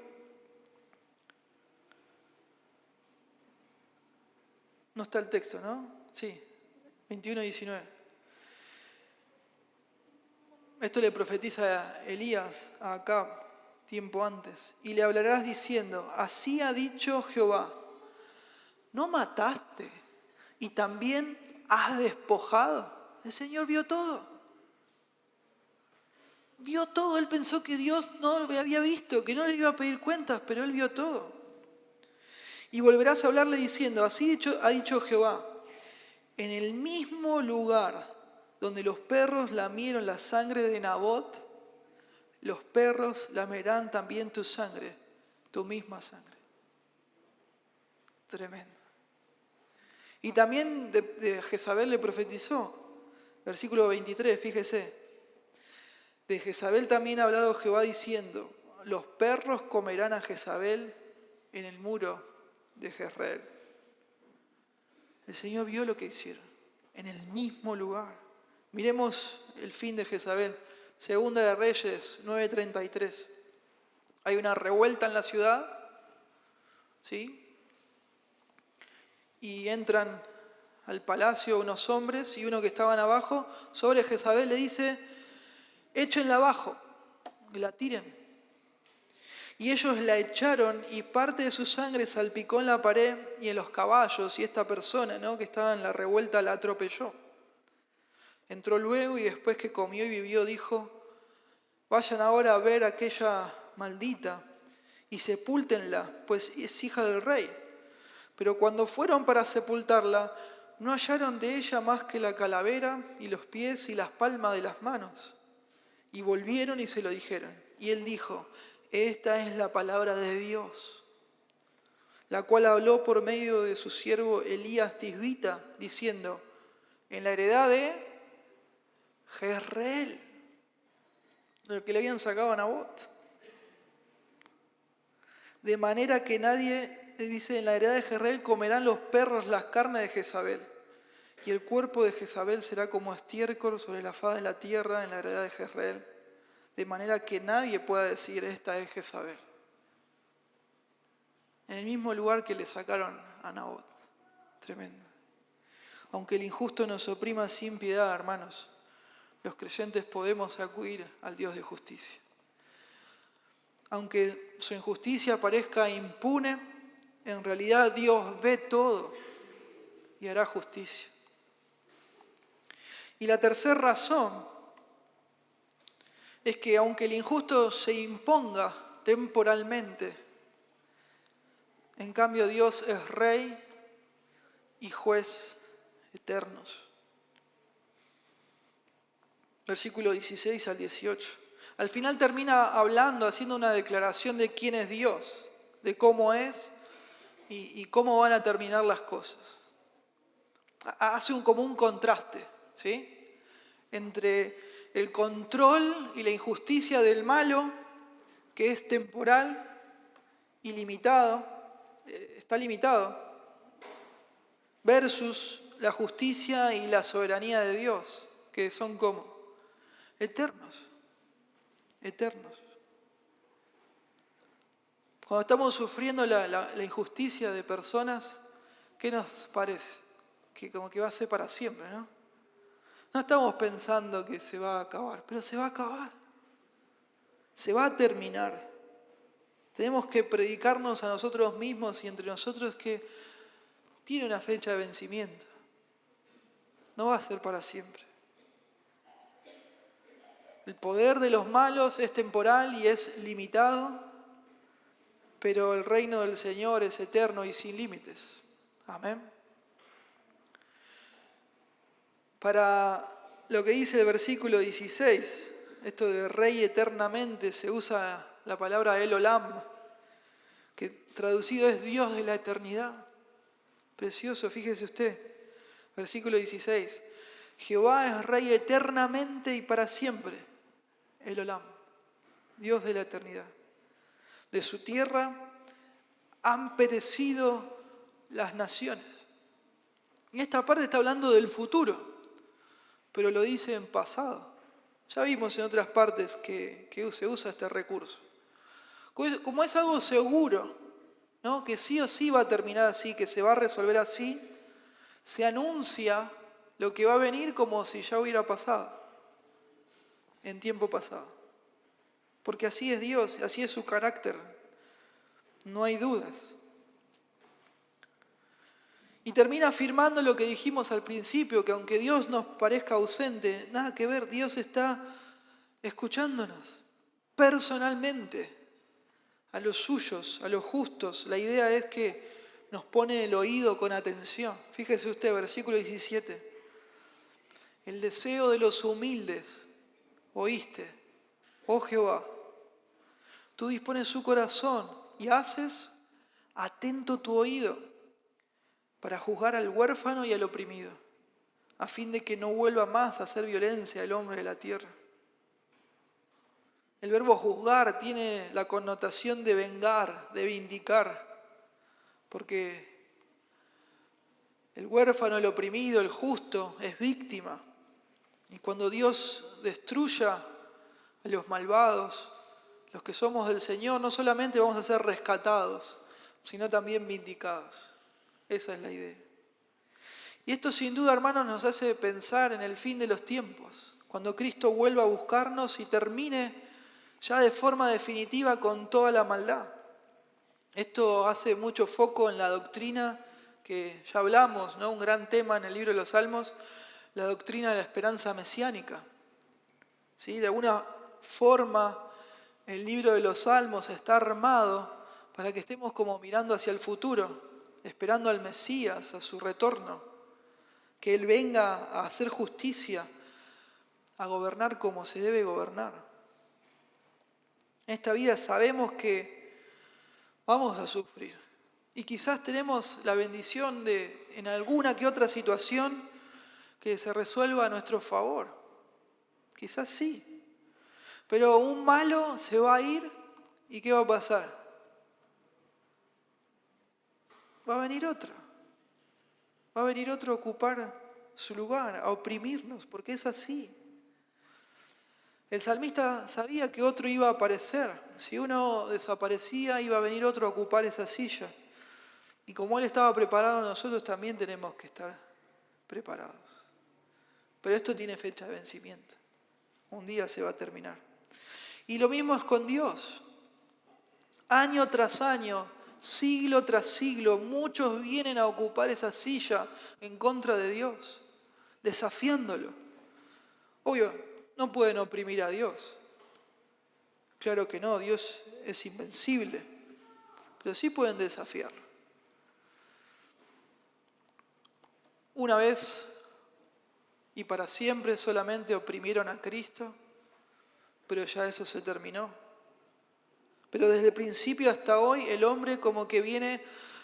No está el texto, ¿no? Sí, 21:19. Esto le profetiza a Elías, a Acab, tiempo antes. Y le hablarás diciendo, así ha dicho Jehová, ¿no mataste y también has despojado? El Señor vio todo. Vio todo. Él pensó que Dios no lo había visto, que no le iba a pedir cuentas, pero Él vio todo. Y volverás a hablarle diciendo, así ha dicho Jehová, en el mismo lugar donde los perros lamieron la sangre de Nabot, los perros lamerán también tu sangre, tu misma sangre. Tremendo. Y también de Jezabel le profetizó, versículo 23, fíjese. De Jezabel también ha hablado Jehová diciendo, los perros comerán a Jezabel en el muro de Jezreel. El Señor vio lo que hicieron, en el mismo lugar. Miremos el fin de Jezabel. Segunda de Reyes 9:33. Hay una revuelta en la ciudad, ¿sí? Y entran al palacio unos hombres y uno que estaban abajo, sobre Jezabel le dice, échenla abajo, que la tiren. Y ellos la echaron y parte de su sangre salpicó en la pared y en los caballos, y esta persona, ¿no?, que estaba en la revuelta la atropelló. Entró luego y después que comió y vivió dijo, vayan ahora a ver a aquella maldita y sepúltenla, pues es hija del rey. Pero cuando fueron para sepultarla, no hallaron de ella más que la calavera y los pies y las palmas de las manos. Y volvieron y se lo dijeron. Y él dijo, esta es la palabra de Dios, la cual habló por medio de su siervo Elías Tisbita, diciendo, en la heredad de Jezreel, lo que le habían sacado a Nabot. De manera que nadie, dice, en la heredad de Jezreel comerán los perros las carnes de Jezabel. Y el cuerpo de Jezabel será como estiércol sobre la faz de la tierra en la heredad de Jezreel. De manera que nadie pueda decir, esta es Jezabel. En el mismo lugar que le sacaron a Nabot. Tremendo. Aunque el injusto nos oprima sin piedad, hermanos, los creyentes podemos acudir al Dios de justicia. Aunque su injusticia parezca impune, en realidad Dios ve todo y hará justicia. Y la tercera razón es que aunque el injusto se imponga temporalmente, en cambio Dios es Rey y Juez eternos. Versículo 16 al 18. Al final termina hablando, haciendo una declaración de quién es Dios, de cómo es y cómo van a terminar las cosas. Hace como un contraste, ¿sí? Entre el control y la injusticia del malo, que es temporal y limitado, está limitado, versus la justicia y la soberanía de Dios, que son como eternos. Eternos. Cuando estamos sufriendo la injusticia de personas, ¿qué nos parece? Que como que va a ser para siempre, ¿no? No estamos pensando que se va a acabar, pero se va a acabar. Se va a terminar. Tenemos que predicarnos a nosotros mismos y entre nosotros que tiene una fecha de vencimiento. No va a ser para siempre. El poder de los malos es temporal y es limitado, pero el reino del Señor es eterno y sin límites. Amén. Para lo que dice el versículo 16, esto de rey eternamente, se usa la palabra El Olam, que traducido es Dios de la eternidad. Precioso, fíjese usted. Versículo 16. Jehová es rey eternamente y para siempre. El Olam, Dios de la eternidad. De su tierra han perecido las naciones. Y esta parte está hablando del futuro, pero lo dice en pasado. Ya vimos en otras partes que se usa este recurso. Como es algo seguro, ¿no? Que sí o sí va a terminar así, que se va a resolver así, se anuncia lo que va a venir como si ya hubiera pasado, en tiempo pasado. Porque así es Dios, así es su carácter, no hay dudas. Y termina afirmando lo que dijimos al principio, que aunque Dios nos parezca ausente, nada que ver, Dios está escuchándonos personalmente, a los suyos, a los justos. La idea es que nos pone el oído con atención. Fíjese usted, versículo 17. El deseo de los humildes, oíste, oh Jehová. Tú dispones su corazón y haces atento tu oído para juzgar al huérfano y al oprimido, a fin de que no vuelva más a hacer violencia al hombre de la tierra. El verbo juzgar tiene la connotación de vengar, de vindicar, porque el huérfano, el oprimido, el justo es víctima. Y cuando Dios destruya a los malvados, los que somos del Señor, no solamente vamos a ser rescatados, sino también vindicados. Esa es la idea. Y esto sin duda, hermanos, nos hace pensar en el fin de los tiempos, cuando Cristo vuelva a buscarnos y termine ya de forma definitiva con toda la maldad. Esto hace mucho foco en la doctrina que ya hablamos, ¿no? Un gran tema en el libro de los Salmos, la doctrina de la esperanza mesiánica. ¿Sí? De alguna forma, el libro de los Salmos está armado para que estemos como mirando hacia el futuro, esperando al Mesías, a su retorno, que Él venga a hacer justicia, a gobernar como se debe gobernar. En esta vida sabemos que vamos a sufrir y quizás tenemos la bendición de, en alguna que otra situación, que se resuelva a nuestro favor. Quizás sí. Pero un malo se va a ir y ¿qué va a pasar? Va a venir otro. Va a venir otro a ocupar su lugar, a oprimirnos, porque es así. El salmista sabía que otro iba a aparecer. Si uno desaparecía, iba a venir otro a ocupar esa silla. Y como Él estaba preparado, nosotros también tenemos que estar preparados. Pero esto tiene fecha de vencimiento. Un día se va a terminar. Y lo mismo es con Dios. Año tras año, siglo tras siglo, muchos vienen a ocupar esa silla en contra de Dios, desafiándolo. Obvio, no pueden oprimir a Dios. Claro que no, Dios es invencible, pero sí pueden desafiarlo. Una vez y para siempre solamente oprimieron a Cristo, pero ya eso se terminó. Pero desde el principio hasta hoy el hombre como que viene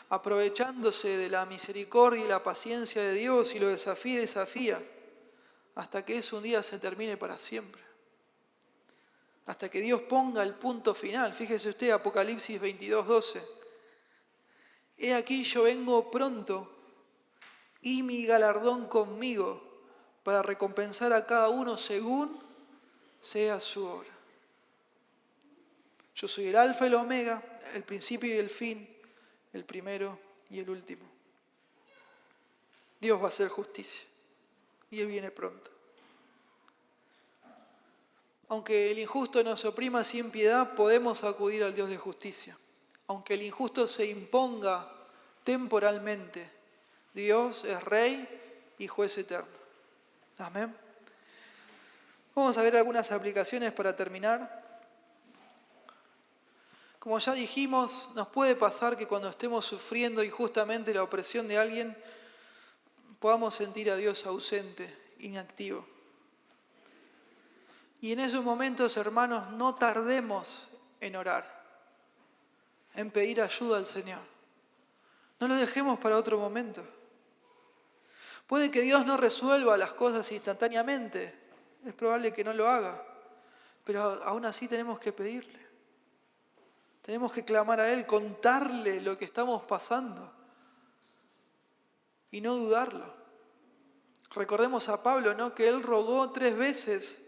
aprovechándose de la misericordia y la paciencia de Dios y lo desafía y desafía, hasta que eso un día se termine para siempre. Hasta que Dios ponga el punto final. Fíjese usted, Apocalipsis 22:12. He aquí yo vengo pronto y mi galardón conmigo para recompensar a cada uno según sea su obra. Yo soy el alfa y el omega, el principio y el fin, el primero y el último. Dios va a hacer justicia y Él viene pronto. Aunque el injusto nos oprima sin piedad, podemos acudir al Dios de justicia. Aunque el injusto se imponga temporalmente, Dios es Rey y Juez eterno. Amén. Vamos a ver algunas aplicaciones para terminar. Como ya dijimos, nos puede pasar que cuando estemos sufriendo injustamente la opresión de alguien, podamos sentir a Dios ausente, inactivo. Y en esos momentos, hermanos, no tardemos en orar, en pedir ayuda al Señor. No lo dejemos para otro momento. Puede que Dios no resuelva las cosas instantáneamente, es probable que no lo haga, pero aún así tenemos que pedirle. Tenemos que clamar a Él, contarle lo que estamos pasando y no dudarlo. Recordemos a Pablo, ¿no? Que él rogó 3 veces,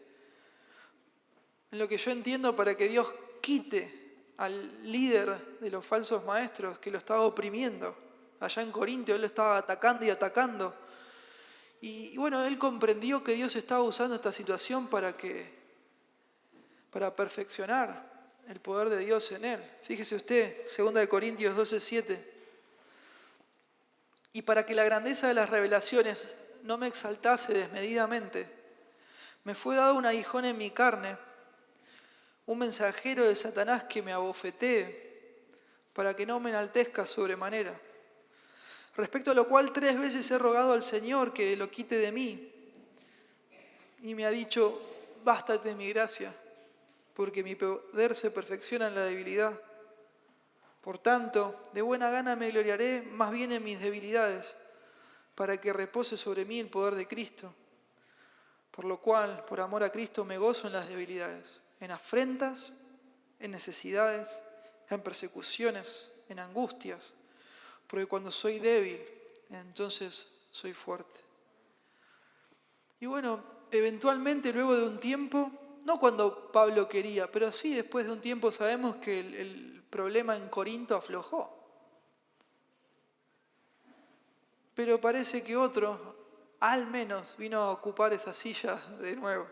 en lo que yo entiendo, para que Dios quite al líder de los falsos maestros que lo estaba oprimiendo. Allá en Corinto él lo estaba atacando y atacando. Y bueno, él comprendió que Dios estaba usando esta situación para perfeccionar el poder de Dios en él. Fíjese usted, 2 Corintios 12:7. Y para que la grandeza de las revelaciones no me exaltase desmedidamente, me fue dado un aguijón en mi carne, un mensajero de Satanás que me abofetee, para que no me enaltezca sobremanera. Respecto a lo cual 3 veces he rogado al Señor que lo quite de mí. Y me ha dicho, bástate mi gracia, porque mi poder se perfecciona en la debilidad. Por tanto, de buena gana me gloriaré más bien en mis debilidades, para que repose sobre mí el poder de Cristo. Por lo cual, por amor a Cristo, me gozo en las debilidades, en afrentas, en necesidades, en persecuciones, en angustias, porque cuando soy débil, entonces soy fuerte. Y bueno, eventualmente luego de un tiempo, no cuando Pablo quería, pero sí después de un tiempo sabemos que el problema en Corinto aflojó. Pero parece que otro, al menos, vino a ocupar esa silla de nuevo.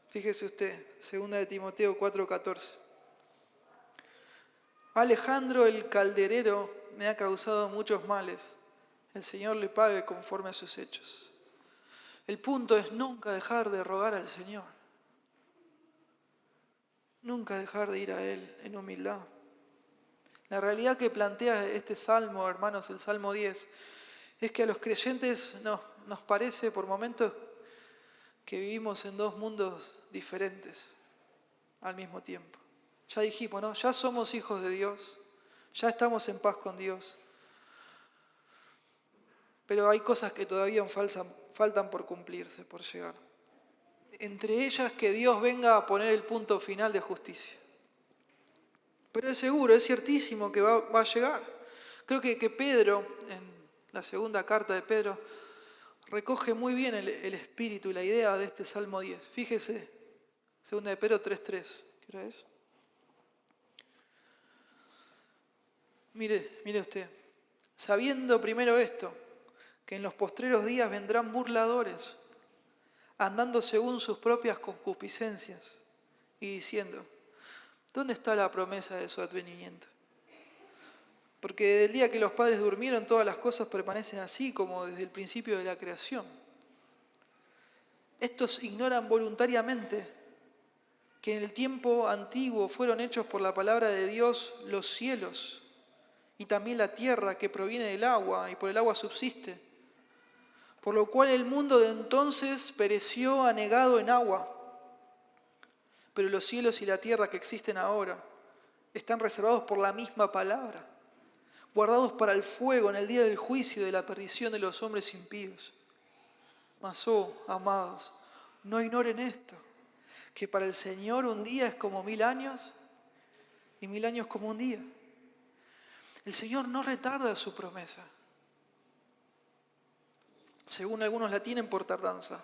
Fíjese usted, 2 Timoteo 4:14. Alejandro el calderero me ha causado muchos males. El Señor le pague conforme a sus hechos. El punto es nunca dejar de rogar al Señor. Nunca dejar de ir a Él en humildad. La realidad que plantea este salmo, hermanos, el Salmo 10, es que a los creyentes nos parece por momentos que vivimos en dos mundos diferentes al mismo tiempo. Ya dijimos, ¿no? Ya somos hijos de Dios, ya estamos en paz con Dios, pero hay cosas que todavía faltan por cumplirse, por llegar. Entre ellas que Dios venga a poner el punto final de justicia. Pero es seguro, es ciertísimo que va a llegar. Creo que Pedro, en la segunda carta de Pedro, recoge muy bien el espíritu y la idea de este Salmo 10. Fíjese, segunda de Pedro 3:3. ¿Qué hora es? Mire usted. Sabiendo primero esto, que en los postreros días vendrán burladores, andando según sus propias concupiscencias, y diciendo, ¿dónde está la promesa de su advenimiento? Porque desde el día que los padres durmieron, todas las cosas permanecen así como desde el principio de la creación. Estos ignoran voluntariamente que en el tiempo antiguo fueron hechos por la palabra de Dios los cielos y también la tierra que proviene del agua y por el agua subsiste, por lo cual el mundo de entonces pereció anegado en agua. Pero los cielos y la tierra que existen ahora están reservados por la misma palabra, guardados para el fuego en el día del juicio y de la perdición de los hombres impíos. Mas, oh, amados, no ignoren esto, que para el Señor un día es como 1000 años y 1000 años como un día. El Señor no retarda su promesa, según algunos la tienen por tardanza,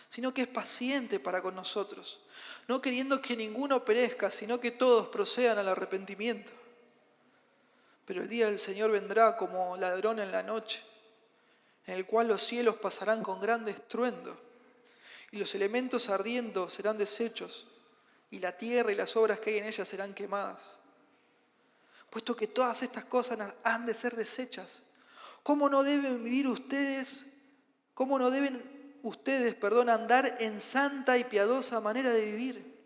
sino que es paciente para con nosotros, no queriendo que ninguno perezca, sino que todos procedan al arrepentimiento. Pero el día del Señor vendrá como ladrón en la noche, en el cual los cielos pasarán con gran estruendo, y los elementos ardiendo serán deshechos, y la tierra y las obras que hay en ella serán quemadas. Puesto que todas estas cosas han de ser deshechas, ¿cómo no deben ustedes, andar en santa y piadosa manera de vivir,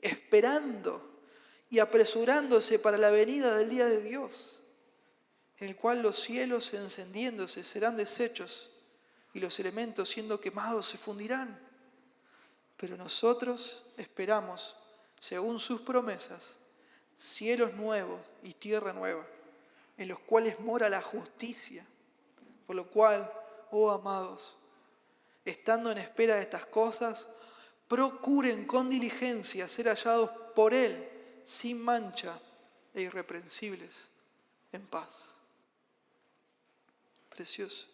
esperando y apresurándose para la venida del día de Dios, en el cual los cielos encendiéndose serán deshechos y los elementos siendo quemados se fundirán? Pero nosotros esperamos, según sus promesas, cielos nuevos y tierra nueva, en los cuales mora la justicia. Por lo cual, oh amados, estando en espera de estas cosas, procuren con diligencia ser hallados por Él, sin mancha e irreprensibles, en paz. Precioso.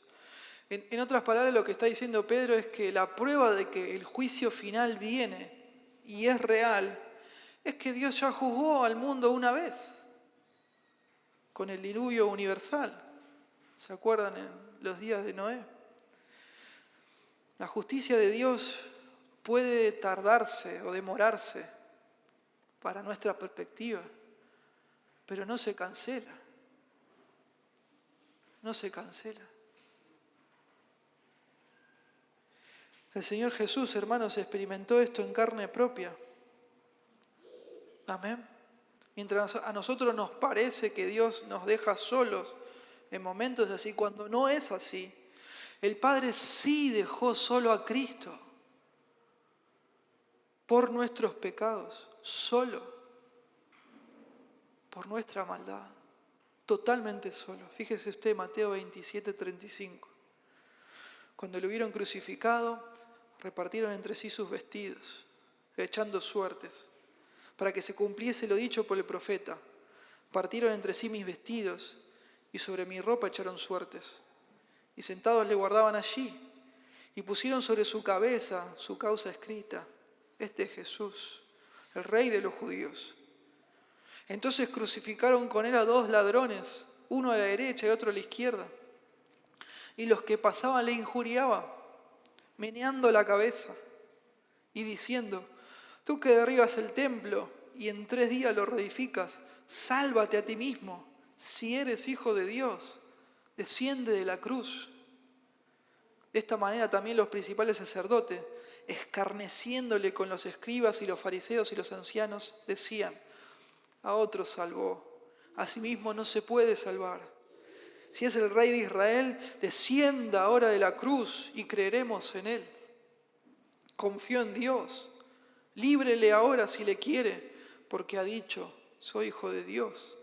En otras palabras, lo que está diciendo Pedro es que la prueba de que el juicio final viene y es real, es que Dios ya juzgó al mundo una vez, con el diluvio universal. ¿Se acuerdan en los días de Noé? La justicia de Dios puede tardarse o demorarse para nuestra perspectiva, pero no se cancela. No se cancela. El Señor Jesús, hermanos, experimentó esto en carne propia. Amén. Mientras a nosotros nos parece que Dios nos deja solos en momentos así, cuando no es así, el Padre sí dejó solo a Cristo por nuestros pecados, solo, por nuestra maldad, totalmente solo. Fíjese usted Mateo 27:35. Cuando lo hubieron crucificado, repartieron entre sí sus vestidos, echando suertes, para que se cumpliese lo dicho por el profeta. Partieron entre sí mis vestidos, y sobre mi ropa echaron suertes. Y sentados le guardaban allí, y pusieron sobre su cabeza su causa escrita: este es Jesús, el Rey de los judíos. Entonces crucificaron con él a 2 ladrones, uno a la derecha y otro a la izquierda. Y los que pasaban le injuriaban, meneando la cabeza y diciendo: tú que derribas el templo y en 3 días lo reedificas, sálvate a ti mismo. Si eres hijo de Dios, desciende de la cruz. De esta manera también los principales sacerdotes, escarneciéndole con los escribas y los fariseos y los ancianos, decían: a otros salvó, a sí mismo no se puede salvar. Si es el Rey de Israel, descienda ahora de la cruz y creeremos en Él. Confío en Dios. Líbrele ahora si le quiere, porque ha dicho, soy hijo de Dios.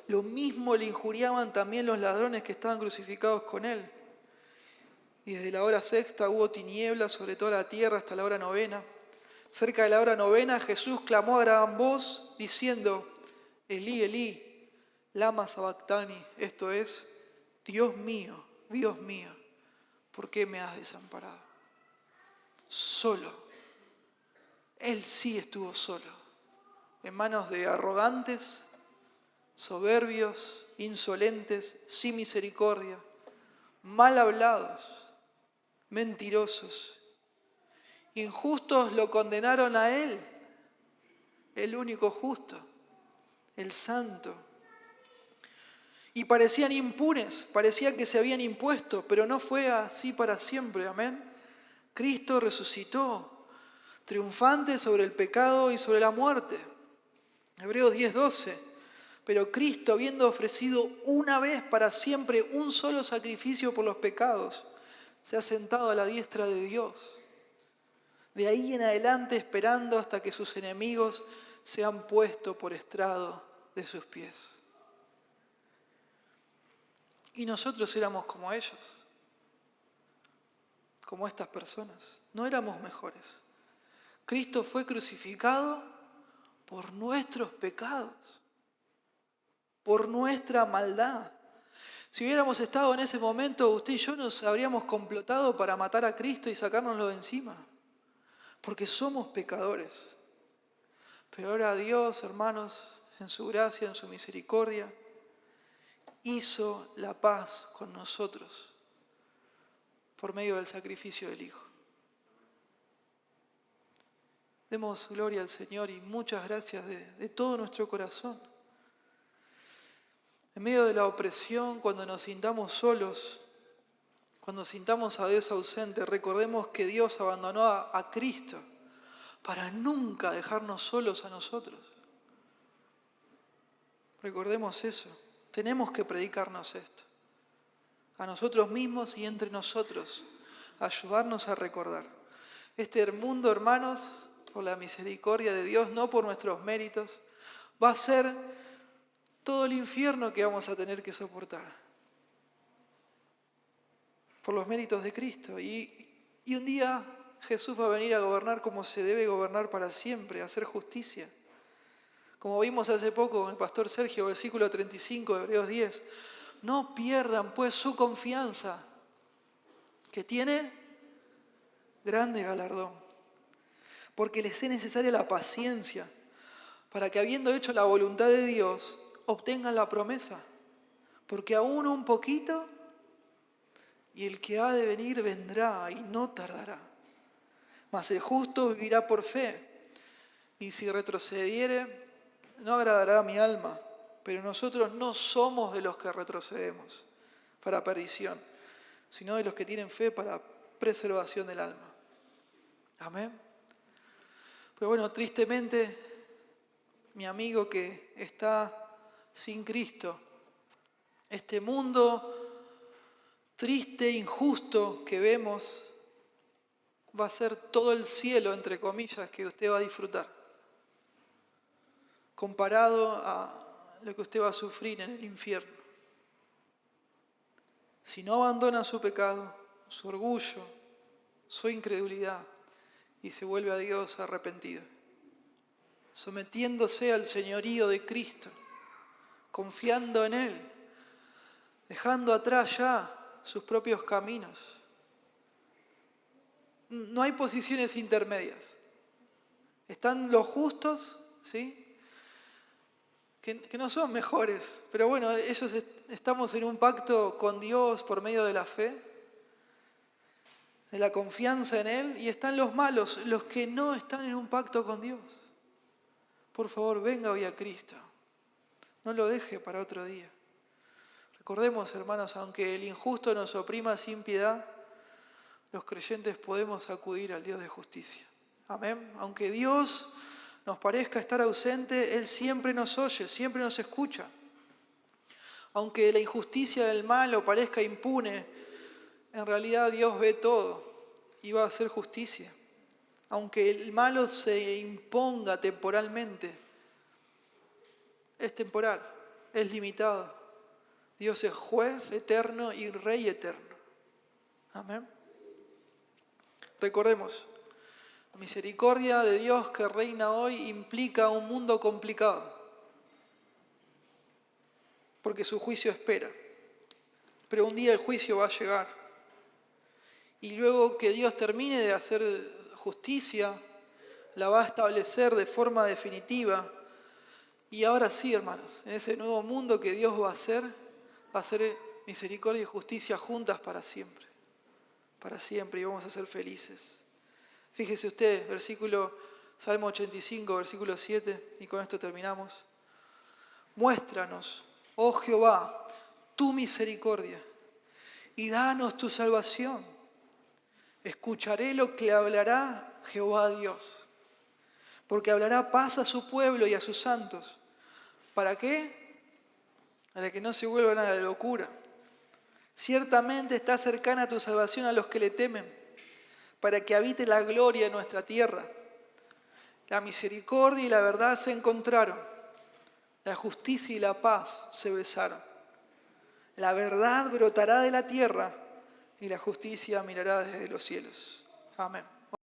Lo mismo le injuriaban también los ladrones que estaban crucificados con Él. Y desde la hora sexta hubo tinieblas sobre toda la tierra hasta la hora novena. Cerca de la hora novena Jesús clamó a gran voz diciendo, Elí, Elí, lama sabactani, esto es, Dios mío, ¿por qué me has desamparado? Solo. Él sí estuvo solo, en manos de arrogantes, soberbios, insolentes, sin misericordia, mal hablados, mentirosos. Injustos lo condenaron a Él, el único justo, el santo. Y parecían impunes, parecía que se habían impuesto, pero no fue así para siempre, amén. Cristo resucitó, triunfante sobre el pecado y sobre la muerte. Hebreos 10:12. Pero Cristo, habiendo ofrecido una vez para siempre un solo sacrificio por los pecados, se ha sentado a la diestra de Dios. De ahí en adelante esperando hasta que sus enemigos sean puestos por estrado de sus pies. Y nosotros éramos como ellos, como estas personas. No éramos mejores. Cristo fue crucificado por nuestros pecados, por nuestra maldad. Si hubiéramos estado en ese momento, usted y yo nos habríamos complotado para matar a Cristo y sacárnoslo de encima, porque somos pecadores. Pero ahora Dios, hermanos, en su gracia, en su misericordia, hizo la paz con nosotros por medio del sacrificio del Hijo. Demos gloria al Señor y muchas gracias de todo nuestro corazón. En medio de la opresión, cuando nos sintamos solos, cuando sintamos a Dios ausente, recordemos que Dios abandonó a Cristo para nunca dejarnos solos a nosotros. Recordemos eso. Tenemos que predicarnos esto. A nosotros mismos y entre nosotros. Ayudarnos a recordar. Este mundo, hermanos, por la misericordia de Dios, no por nuestros méritos, va a ser todo el infierno que vamos a tener que soportar. Por los méritos de Cristo. Y un día Jesús va a venir a gobernar como se debe gobernar para siempre, a hacer justicia. Como vimos hace poco con el pastor Sergio, versículo 35 de Hebreos 10. No pierdan pues su confianza, que tiene grande galardón. Porque les es necesaria la paciencia, para que habiendo hecho la voluntad de Dios, obtengan la promesa. Porque aún un poquito, y el que ha de venir vendrá y no tardará. Mas el justo vivirá por fe, y si retrocediere, no agradará a mi alma. Pero nosotros no somos de los que retrocedemos para perdición, sino de los que tienen fe para preservación del alma. Amén. Pero bueno, tristemente, mi amigo que está sin Cristo, este mundo triste, injusto que vemos, va a ser todo el cielo, entre comillas, que usted va a disfrutar, comparado a lo que usted va a sufrir en el infierno. Si no abandona su pecado, su orgullo, su incredulidad, y se vuelve a Dios arrepentido, sometiéndose al señorío de Cristo, confiando en Él, dejando atrás ya sus propios caminos. No hay posiciones intermedias. Están los justos, ¿sí?, que no son mejores, pero bueno, ellos estamos en un pacto con Dios por medio de la fe, de la confianza en Él, y están los malos, los que no están en un pacto con Dios. Por favor, venga hoy a Cristo. No lo deje para otro día. Recordemos, hermanos, aunque el injusto nos oprima sin piedad, los creyentes podemos acudir al Dios de justicia. Amén. Aunque Dios nos parezca estar ausente, Él siempre nos oye, siempre nos escucha. Aunque la injusticia del malo parezca impune, en realidad Dios ve todo y va a hacer justicia. Aunque el malo se imponga temporalmente, es temporal, es limitado. Dios es juez eterno y rey eterno. Amén. Recordemos, la misericordia de Dios que reina hoy implica un mundo complicado, porque su juicio espera. Pero un día el juicio va a llegar. Y luego que Dios termine de hacer justicia, la va a establecer de forma definitiva. Y ahora sí, hermanos, en ese nuevo mundo que Dios va a hacer misericordia y justicia juntas para siempre. Para siempre, y vamos a ser felices. Fíjese usted, Salmo 85, versículo 7, y con esto terminamos. Muéstranos, oh Jehová, tu misericordia, y danos tu salvación. Escucharé lo que hablará Jehová Dios, porque hablará paz a su pueblo y a sus santos. ¿Para qué? Para que no se vuelvan a la locura. Ciertamente está cercana tu salvación a los que le temen, para que habite la gloria en nuestra tierra. La misericordia y la verdad se encontraron, la justicia y la paz se besaron. La verdad brotará de la tierra y la justicia mirará desde los cielos. Amén.